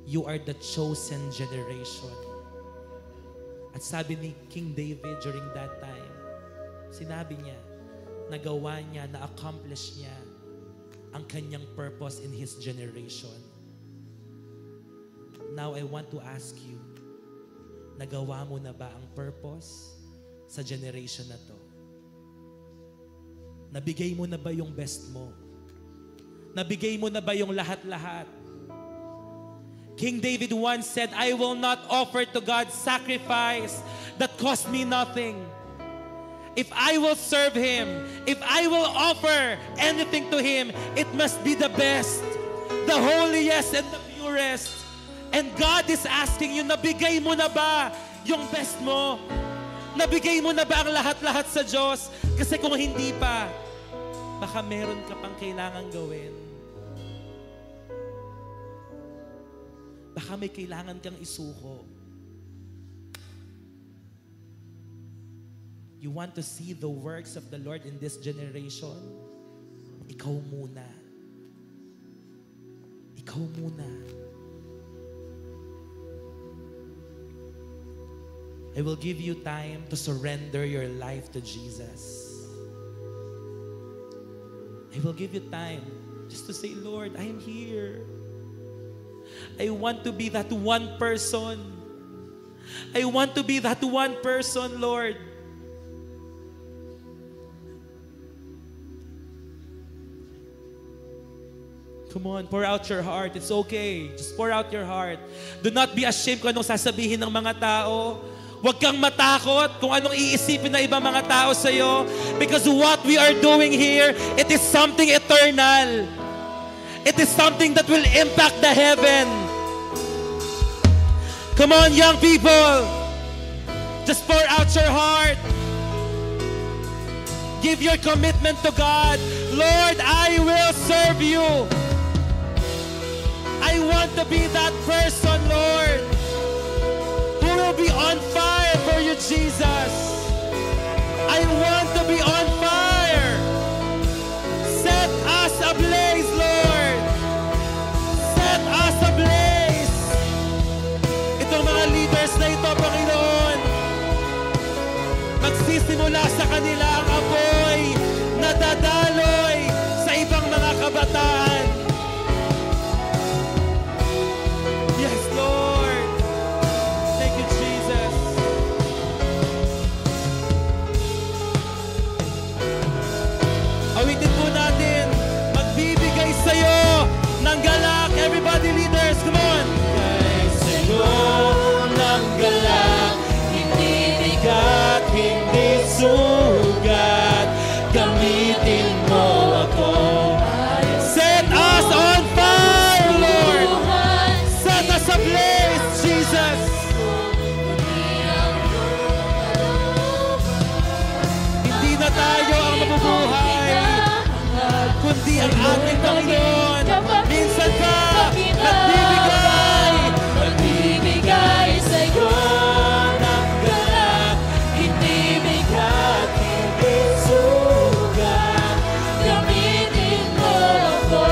you are the chosen generation. At sabi ni King David during that time, sinabi niya, nagawa niya, na-accomplish niya ang kanyang purpose in his generation. Now, I want to ask you, nagawa mo na ba ang purpose sa generation na to? Nabigay mo na ba yung best mo? Nabigay mo na ba yung lahat-lahat? King David once said, I will not offer to God sacrifice that cost me nothing. If I will serve Him, if I will offer anything to Him, it must be the best, the holiest and the purest. And God is asking you, nabigay mo na ba yung best mo? Nabigay mo na ba ang lahat-lahat sa Diyos? Kasi kung hindi pa, baka meron ka pang kailangan gawin. Baka may kailangan kang isuko. You want to see the works of the Lord in this generation? Ikaw muna. Ikaw muna. I will give you time to surrender your life to Jesus. I will give you time just to say, Lord, I am here. I want to be that one person. I want to be that one person, Lord. Come on, pour out your heart. It's okay. Just pour out your heart. Do not be ashamed kung anong sasabihin ng mga tao. Huwag kang matakot kung anong iisipin ng ibang mga tao sa'yo. Because what we are doing here, it is something eternal. It is something that will impact the heaven. Come on, young people. Just pour out your heart. Give your commitment to God. Lord, I will serve you. I want to be that person, Lord, who will be on fire for you, Jesus. nagsisimula sa kanila ang apoy na dadaloy sa ibang mga kabataan. Yes, Lord. Thank you, Jesus. Awitin po natin, magbibigay sa'yo ng galak. Everybody leaders, come on. Bigay sa'yo ng galak, hindi bigat, hindi sugat. Gamitin mo ako. Set us on fire, Lord. Set us ablaze, Jesus. Hindi na tayo ang mabubuhay, kundi ang ating Panginoon. Minsan pa, Nagbibigay sa'yo ng galak, hindi bigat, hindi sugat. Gamitin mo ako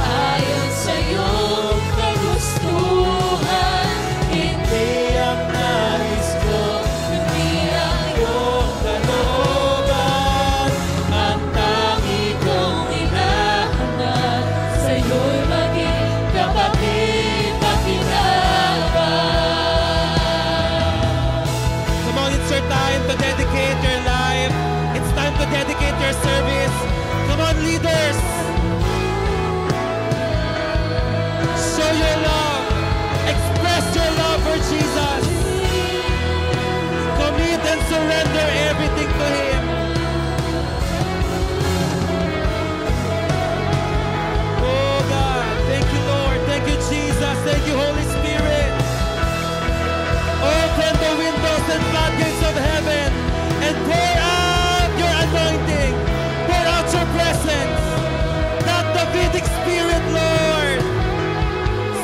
ayon sa iyong kagustuhan. Hindi ang nais ko, kundi ang iyong kalooban. Ang tangi kong hinahanap, sa'yo'y maging kapatid na Come on, it's your time to dedicate your life. It's time to dedicate your service. Come on, leaders. Show your love. Express your love for Jesus. Commit and surrender everything to Him. Oh God, thank you, Lord. Thank you, Jesus. Thank you, Holy Spirit. Open the windows and floodgates of heaven and pour out your anointing. Pour out your presence. Not the Vedic Spirit, Lord.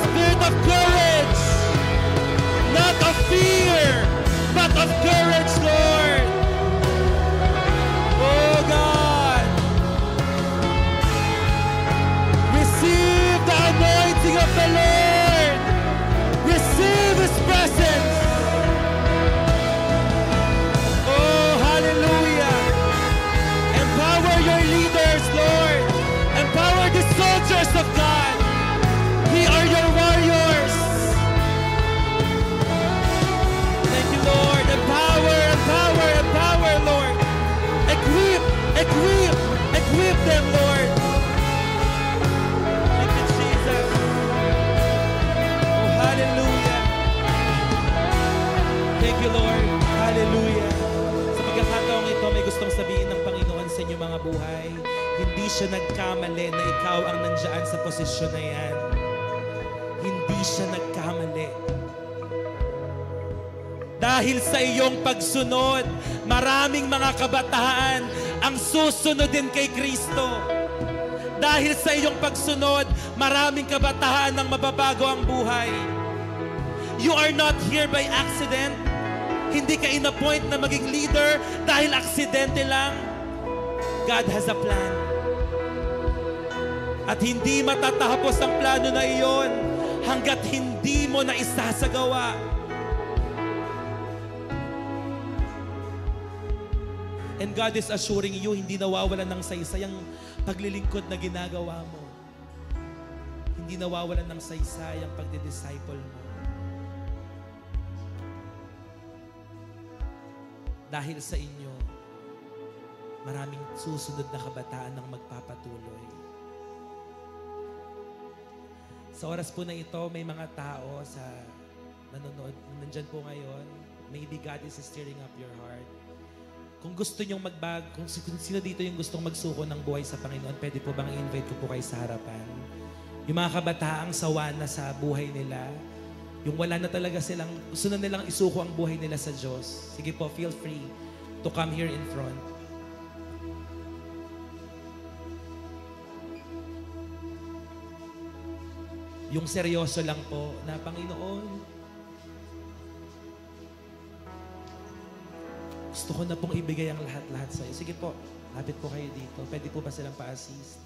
Spirit of courage. Not of fear, but of courage, Lord. Oh God. Receive the anointing of the Lord. Receive His presence. Oh, hallelujah. Empower your leaders, Lord. Empower the soldiers of God. We are your warriors. Thank you, Lord. Empower, empower, empower, Lord. Equip, equip, equip them, Lord. Thank you, Jesus. Oh, hallelujah. Thank you, Lord. Hallelujah. Sa pagkakataong ito, may gustong sabihin ng Panginoon sa inyong mga buhay. Hindi siya nagkamali na ikaw ang nandiyan sa posisyon na yan. Hindi siya nagkamali. Dahil sa iyong pagsunod, maraming mga kabataan ang susunod din kay Kristo. Dahil sa iyong pagsunod, maraming kabataan ang mababago ang buhay. You are not here by accident. Hindi ka in-appoint na maging leader dahil aksidente lang. God has a plan. At hindi matatapos ang plano na iyon hanggat hindi mo na isasagawa. And God is assuring you, hindi nawawalan ng saysay ang paglilingkod na ginagawa mo. Hindi nawawalan ng saysay ang pagdidisciple mo. Dahil sa inyo, maraming susunod na kabataan ang magpapatuloy. Sa oras po na ito, may mga tao sa nanonood, nandyan po ngayon. Maybe God is stirring up your heart. Kung gusto nyong kung sino dito yung gustong magsuko ng buhay sa Panginoon, pwede po bang i-invite ko po kayo sa harapan? Yung mga kabataang sawa na sa buhay nila, yung wala na talaga silang, gusto na nilang isuko ang buhay nila sa Diyos. Sige po, feel free to come here in front. Yung seryoso lang po na, Panginoon, gusto ko na pong ibigay ang lahat-lahat sa iyo. Sige po, lapit po kayo dito. Pwede po ba silang pa-assist?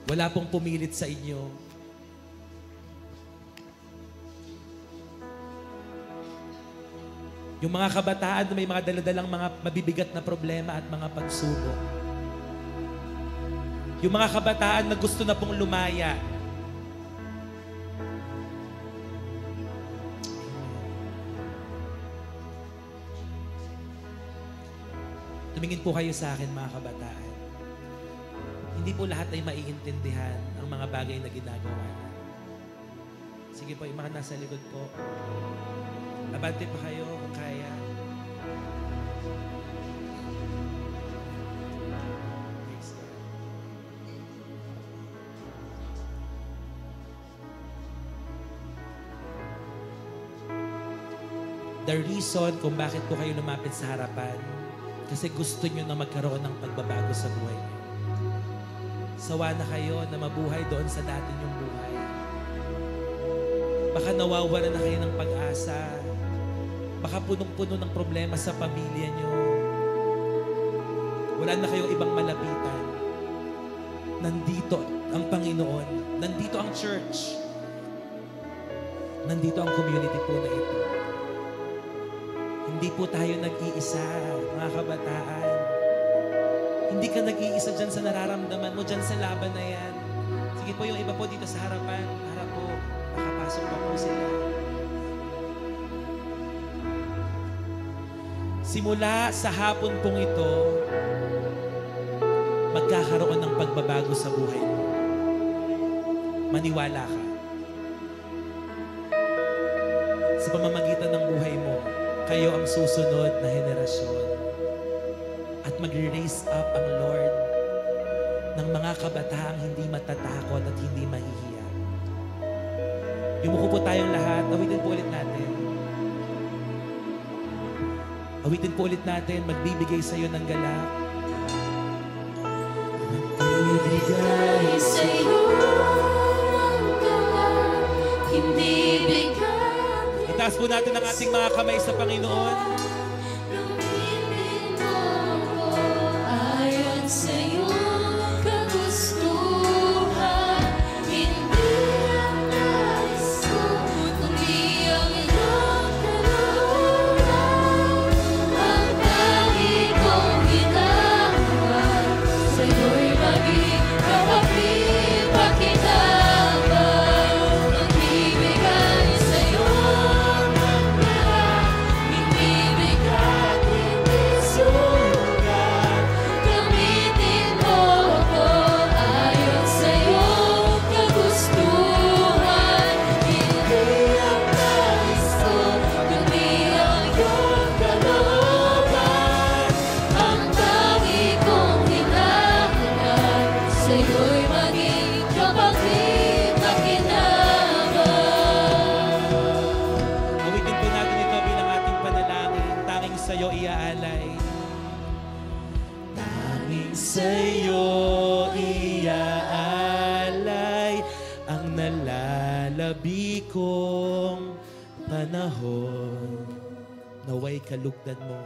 Wala pong pumilit sa inyo. Yung mga kabataan na may mga daladalang mga mabibigat na problema at mga pagsubok. Yung mga kabataan na gusto na pong lumaya. Tumingin po kayo sa akin, mga kabataan. Hindi po lahat ay maiintindihan ang mga bagay na ginagawa natin. Sige po, yung mga nasa likod po. Abante pa kayo kung kaya. Praise God. The reason kung bakit po kayo lumapit sa harapan, kasi gusto nyo na magkaroon ng pagbabago sa buhay nyo. Sawa na kayo na mabuhay doon sa dati nyong buhay. Baka nawawala na kayo ng pag-asa. Baka punong-puno ng problema sa pamilya nyo. Wala na kayong ibang malapitan. Nandito ang Panginoon. Nandito ang church. Nandito ang community po na ito. Hindi po tayo nag-iisa, mga kabataan. Hindi ka nag-iisa dyan sa nararamdaman mo, dyan sa laban na yan. Sige po, yung iba po dito sa harapan. Harap po, makapasok pa po sila. Simula sa hapon pong ito, magkakaroon ng pagbabago sa buhay mo. Maniwala ka. Sa pamamagitan ng buhay mo, kayo ang susunod na henerasyon. At magre-raise up ang Lord ng mga kabataang hindi matatakot at hindi mahihiya. Yumuko po tayong lahat. Awitin po ulit natin. Awitin po ulit natin. Magbibigay sa iyo ng galak. Magbibigay sa iyo ng galak, hindi bigat. Itaas po natin ang ating mga kamay sa Panginoon. Gamitin mo ko ayon sa iyong kagustuhan. Hindi ang nais ko, kundi ang iyong kalooban. Ang tangi kong ginagawa, sa'yo'y maging kapakinabangan. Magbibigay sa'yo ng lahat, hindi bigat, hindi sugat. Gamitin mo ako ayon sa iyong kagustuhan. Hindi ang nais ko, kundi ang iyong kalooban. Ang tangi kong hinahangad, sa'yo'y maging kapakinabangan. Awitin po natin ito bilang ating panalangin. Tanging sa iyo iaalay. Tanging sa iyo iaalay ang nalalabi kong panahon. Naway kalugdan mo.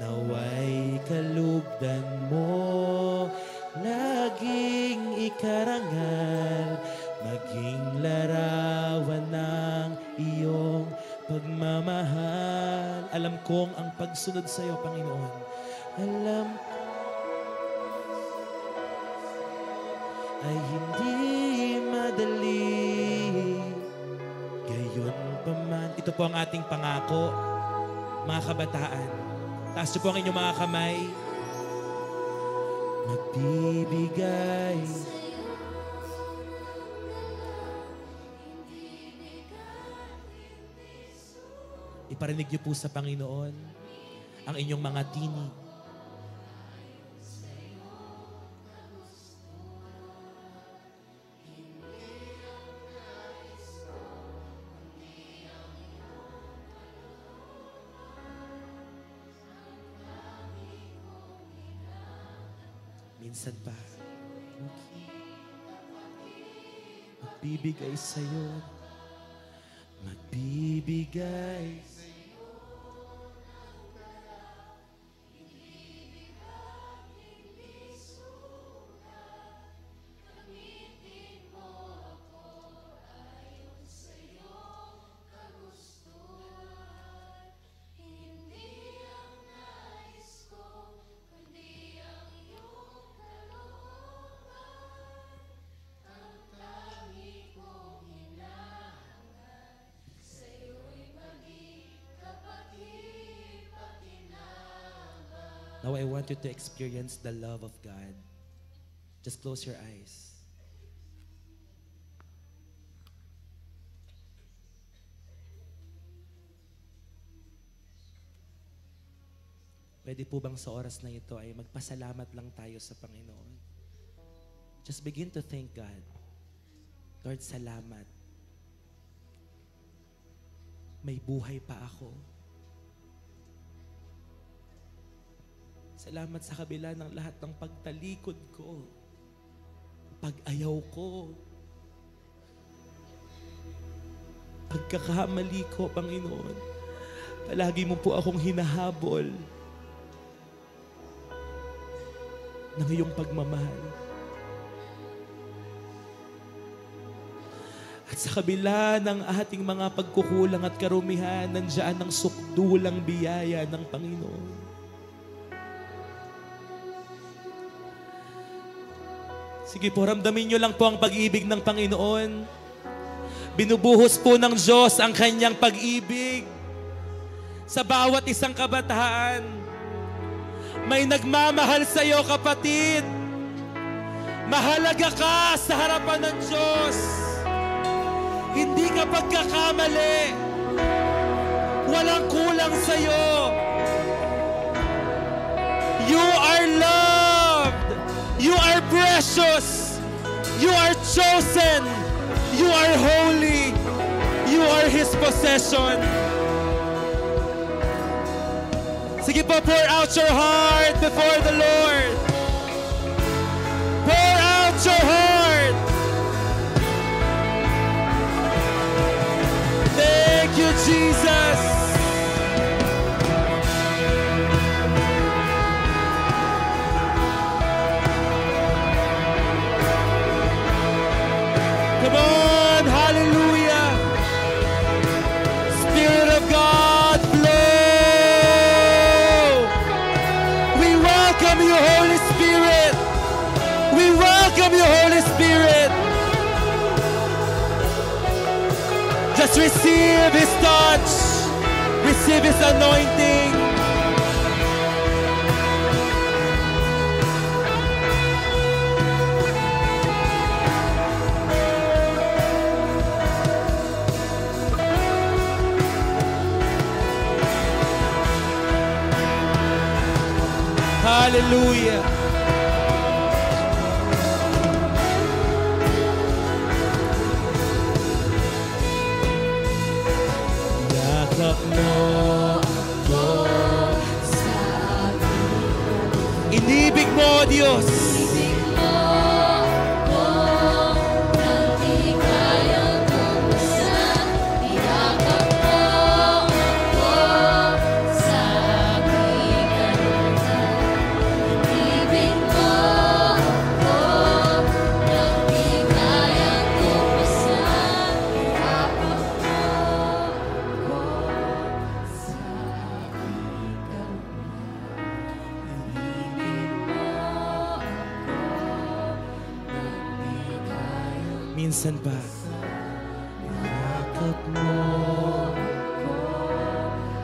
Naway kalugdan mo. Laging ikarangal, maging larawan ng iyong pagmamahal. Alam kong ang pagsunod sa iyo, Panginoon. Alam ay hindi madali. Gayon pa man. Ito po ang ating pangako, mga kabataan. Taas niyo po ang inyong mga kamay. Magbibigay. Iparinig niyo po sa Panginoon ang inyong mga tinig. Minsan pa, magbibigay sa'yo, magbibigay. Now I want you to experience the love of God. Just close your eyes. Pwede po bang sa oras na ito ay magpasalamat lang tayo sa Panginoon? Just begin to thank God. Lord, salamat. May buhay pa ako. Salamat sa kabila ng lahat ng pagtalikod ko, pag-ayaw ko, pagkakamali ko, Panginoon. Palagi mo po akong hinahabol ng iyong pagmamahal. At sa kabila ng ating mga pagkukulang at karumihan, nandiyan ang sukdulang biyaya ng Panginoon. Sige po, ramdamin nyo lang po ang pag-ibig ng Panginoon. Binubuhos po ng Diyos ang kanyang pag-ibig sa bawat isang kabataan. May nagmamahal sa iyo, kapatid. Mahalaga ka sa harapan ng Diyos. Hindi ka pagkakamali. Walang kulang sa iyo. You are loved. You are precious. You are chosen. You are holy. You are His possession. Sige po, pour out your heart before the Lord. Pour out your heart. Thank you, Jesus. Come on, hallelujah. Spirit of God, flow. We welcome you, Holy Spirit. We welcome you, Holy Spirit. Just receive His touch. Receive His anointing. Hallelujah. Yakap mo ako sa inibig mo, Diyos. Minsan pa, yakap mo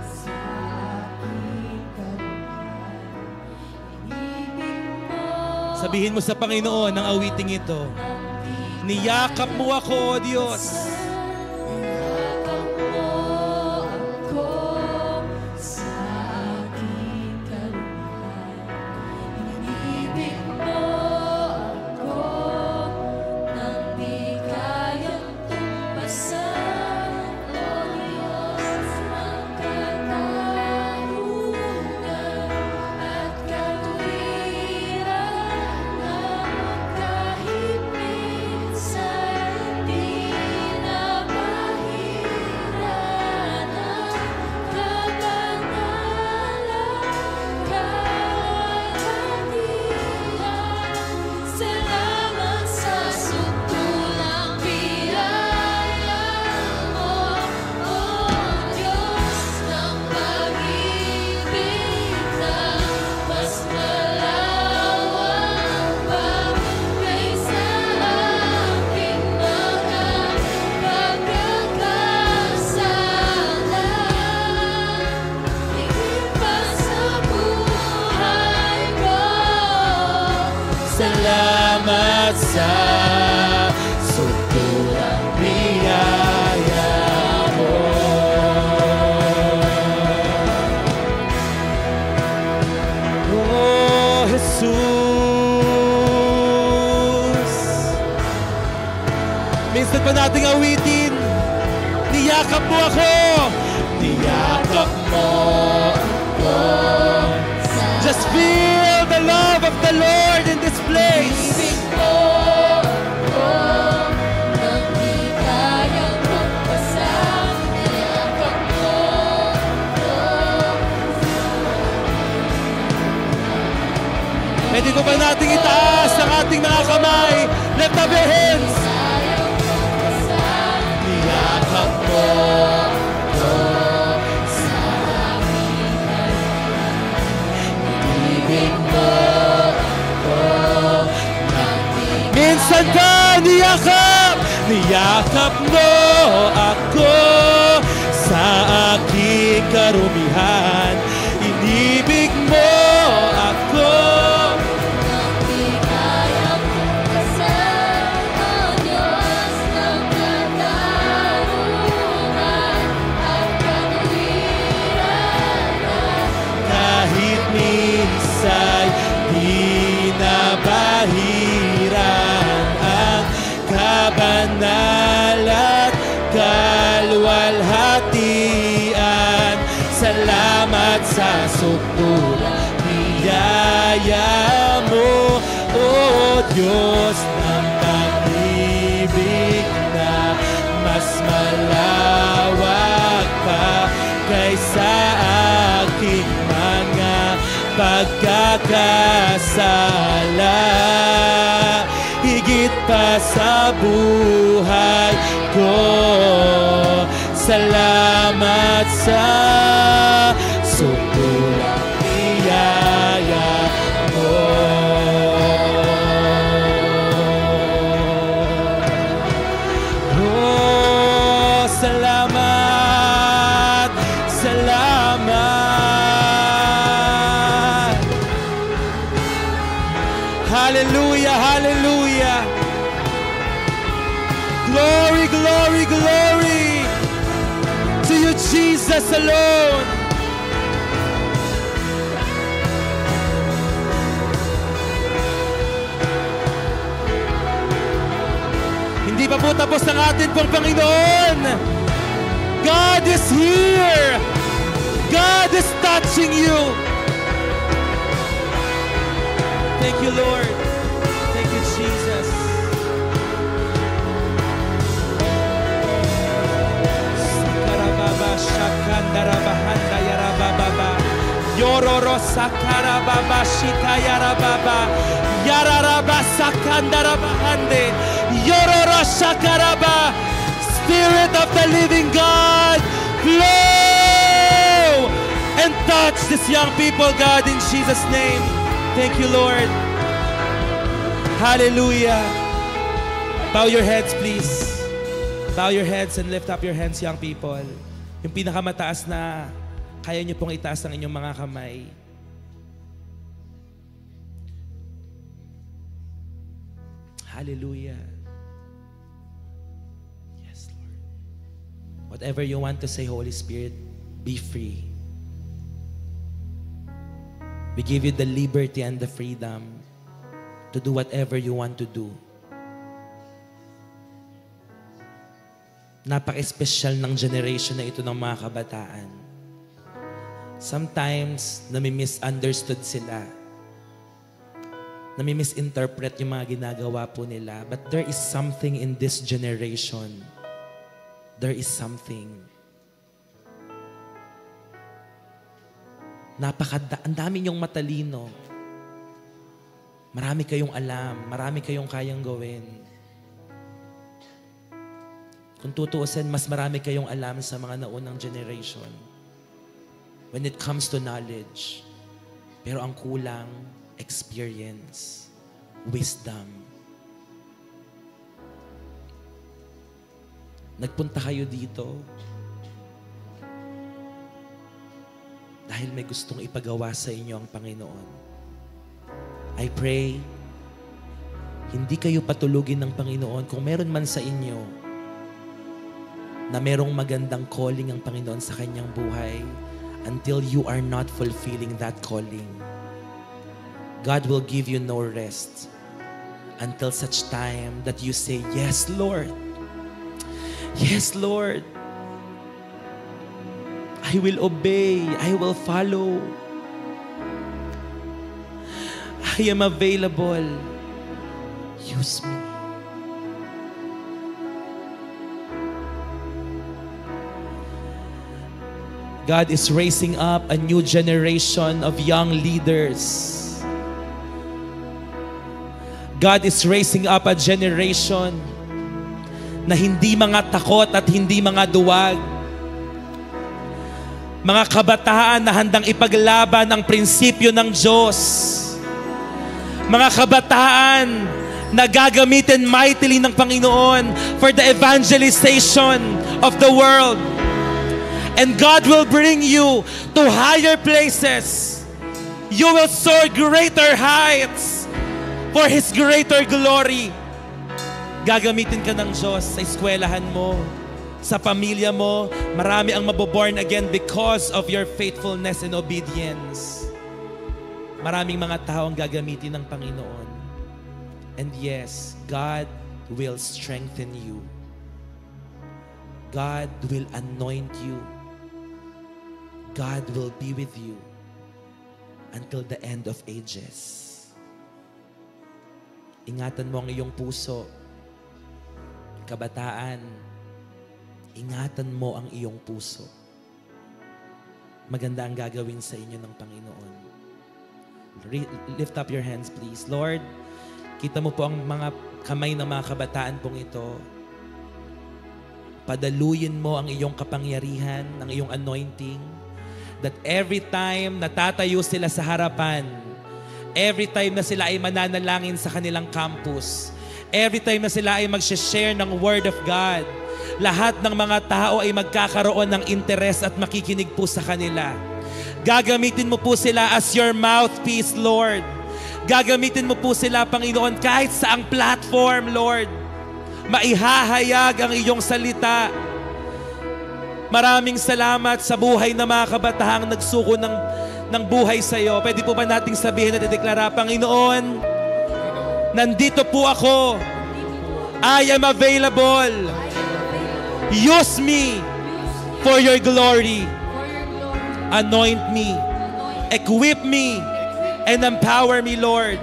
sa aking kaluhan. Sabihin mo sa Panginoon ang awiting ito. Niyakap mo ako, O Diyos. Kahit minsan di na Salamat sa suturang biyaya mo. Oh, Jesus. Minsan pa nating awitin, niyakap mo ako. Niyakap mo ako. Just feel the love of the Lord in this place. Pwede ko ba nating itaas ang ating mga kamay? Lift up your hands. Niyakap mo ko sa aking ibig mo ko. Minsan ka niyakap, niyakap mo ako sa aking karumihan. Inibig mo ako. Kahit minsan di nabahiran ang kabanal at kalwalhatian. Salamat sa suturang biyaya mo, O Diyos ng pag-ibig na mas malawak pa kaysa aking mga pagkakasala. Higit pa sa buhay ko, salamat sa suturang biyaya mo. Oh, salamat, salamat. Hallelujah, hallelujah. Glory, glory, glory to you, Jesus alone. Hindi pa po tapos ang atin pong Panginoon. God is here. God is touching you. Thank you, Lord. Thank you, Jesus. Sakarababa, shakandarabahanda yarababa. Yororo sakarababa, shikayarababa. Yararaba sakandarabahande. Yororo shakaraba. Spirit of the living God, flow and touch this young people, God, in Jesus' name. Thank you, Lord. Hallelujah. Bow your heads, please. Bow your heads and lift up your hands, young people. Yung pinakamataas na kaya nyo pong itaas ang inyong mga kamay. Hallelujah. Yes, Lord. Whatever you want to say, Holy Spirit, be free. We give you the liberty and the freedom to do whatever you want to do. Napaka-espesyal ng generation na ito ng mga kabataan. Sometimes, nami-misunderstood sila. Nami-misinterpret yung mga ginagawa po nila. But there is something in this generation. There is something. Ang dami niyong matalino. Marami kayong alam. Marami kayong kayang gawin. Kung tutuusin, mas marami kayong alam sa mga naunang generation. When it comes to knowledge. Pero ang kulang, experience, wisdom. Nagpunta kayo dito dahil may gustong ipagawa sa inyo ang Panginoon. I pray hindi kayo patulugin ng Panginoon. Kung meron man sa inyo na merong magandang calling ang Panginoon sa kanyang buhay, until you are not fulfilling that calling, God will give you no rest until such time that you say, "Yes, Lord. Yes, Lord. I will obey. I will follow. I am available. Use me." God is raising up a new generation of young leaders. God is raising up a generation na hindi mga takot at hindi mga duwag. Mga kabataan na handang ipaglaban ang prinsipyo ng Diyos. Mga kabataan na gagamitin mightily ng Panginoon for the evangelization of the world. And God will bring you to higher places. You will soar greater heights for His greater glory. Gagamitin ka ng Diyos sa eskwelahan mo, sa pamilya mo. Marami ang maboborn again because of your faithfulness and obedience. Maraming mga tao ang gagamitin ng Panginoon. And yes, God will strengthen you. God will anoint you. God will be with you until the end of ages. Ingatan mo ang iyong puso. Kabataan, ingatan mo ang iyong puso. Maganda ang gagawin sa inyo ng Panginoon. Lift up your hands, please. Lord, kita mo po ang mga kamay ng mga kabataan pong ito. Padaluyin mo ang iyong kapangyarihan, ang iyong anointing, that every time natatayo sila sa harapan, every time na sila ay mananalangin sa kanilang campus, every time na sila ay mag-share ng Word of God, lahat ng mga tao ay magkakaroon ng interes at makikinig po sa kanila. Gagamitin mo po sila as your mouthpiece, Lord. Gagamitin mo po sila, Panginoon, kahit saang platform, Lord. Maihahayag ang iyong salita. Maraming salamat sa buhay ng mga kabataang nagsuko ng buhay sa iyo. Pwede po ba nating sabihin at ideklara, Panginoon, nandito po ako. I am available. Use me for your glory. Anoint me. Equip me. And empower me, Lord.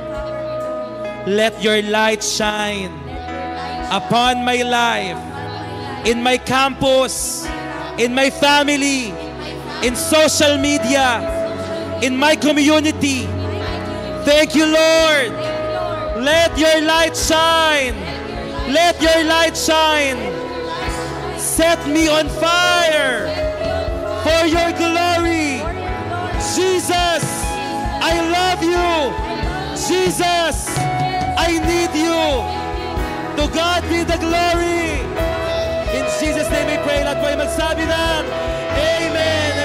Let your light shine upon my life, in my campus, in my family, in social media, in my community. Thank you, Lord. Let your light shine. Let your light shine. Set me on fire for your glory. Jesus, I love you. Jesus, I need you. To God be the glory. In Jesus' name we pray. Lahat po ay magsabi ng Amen.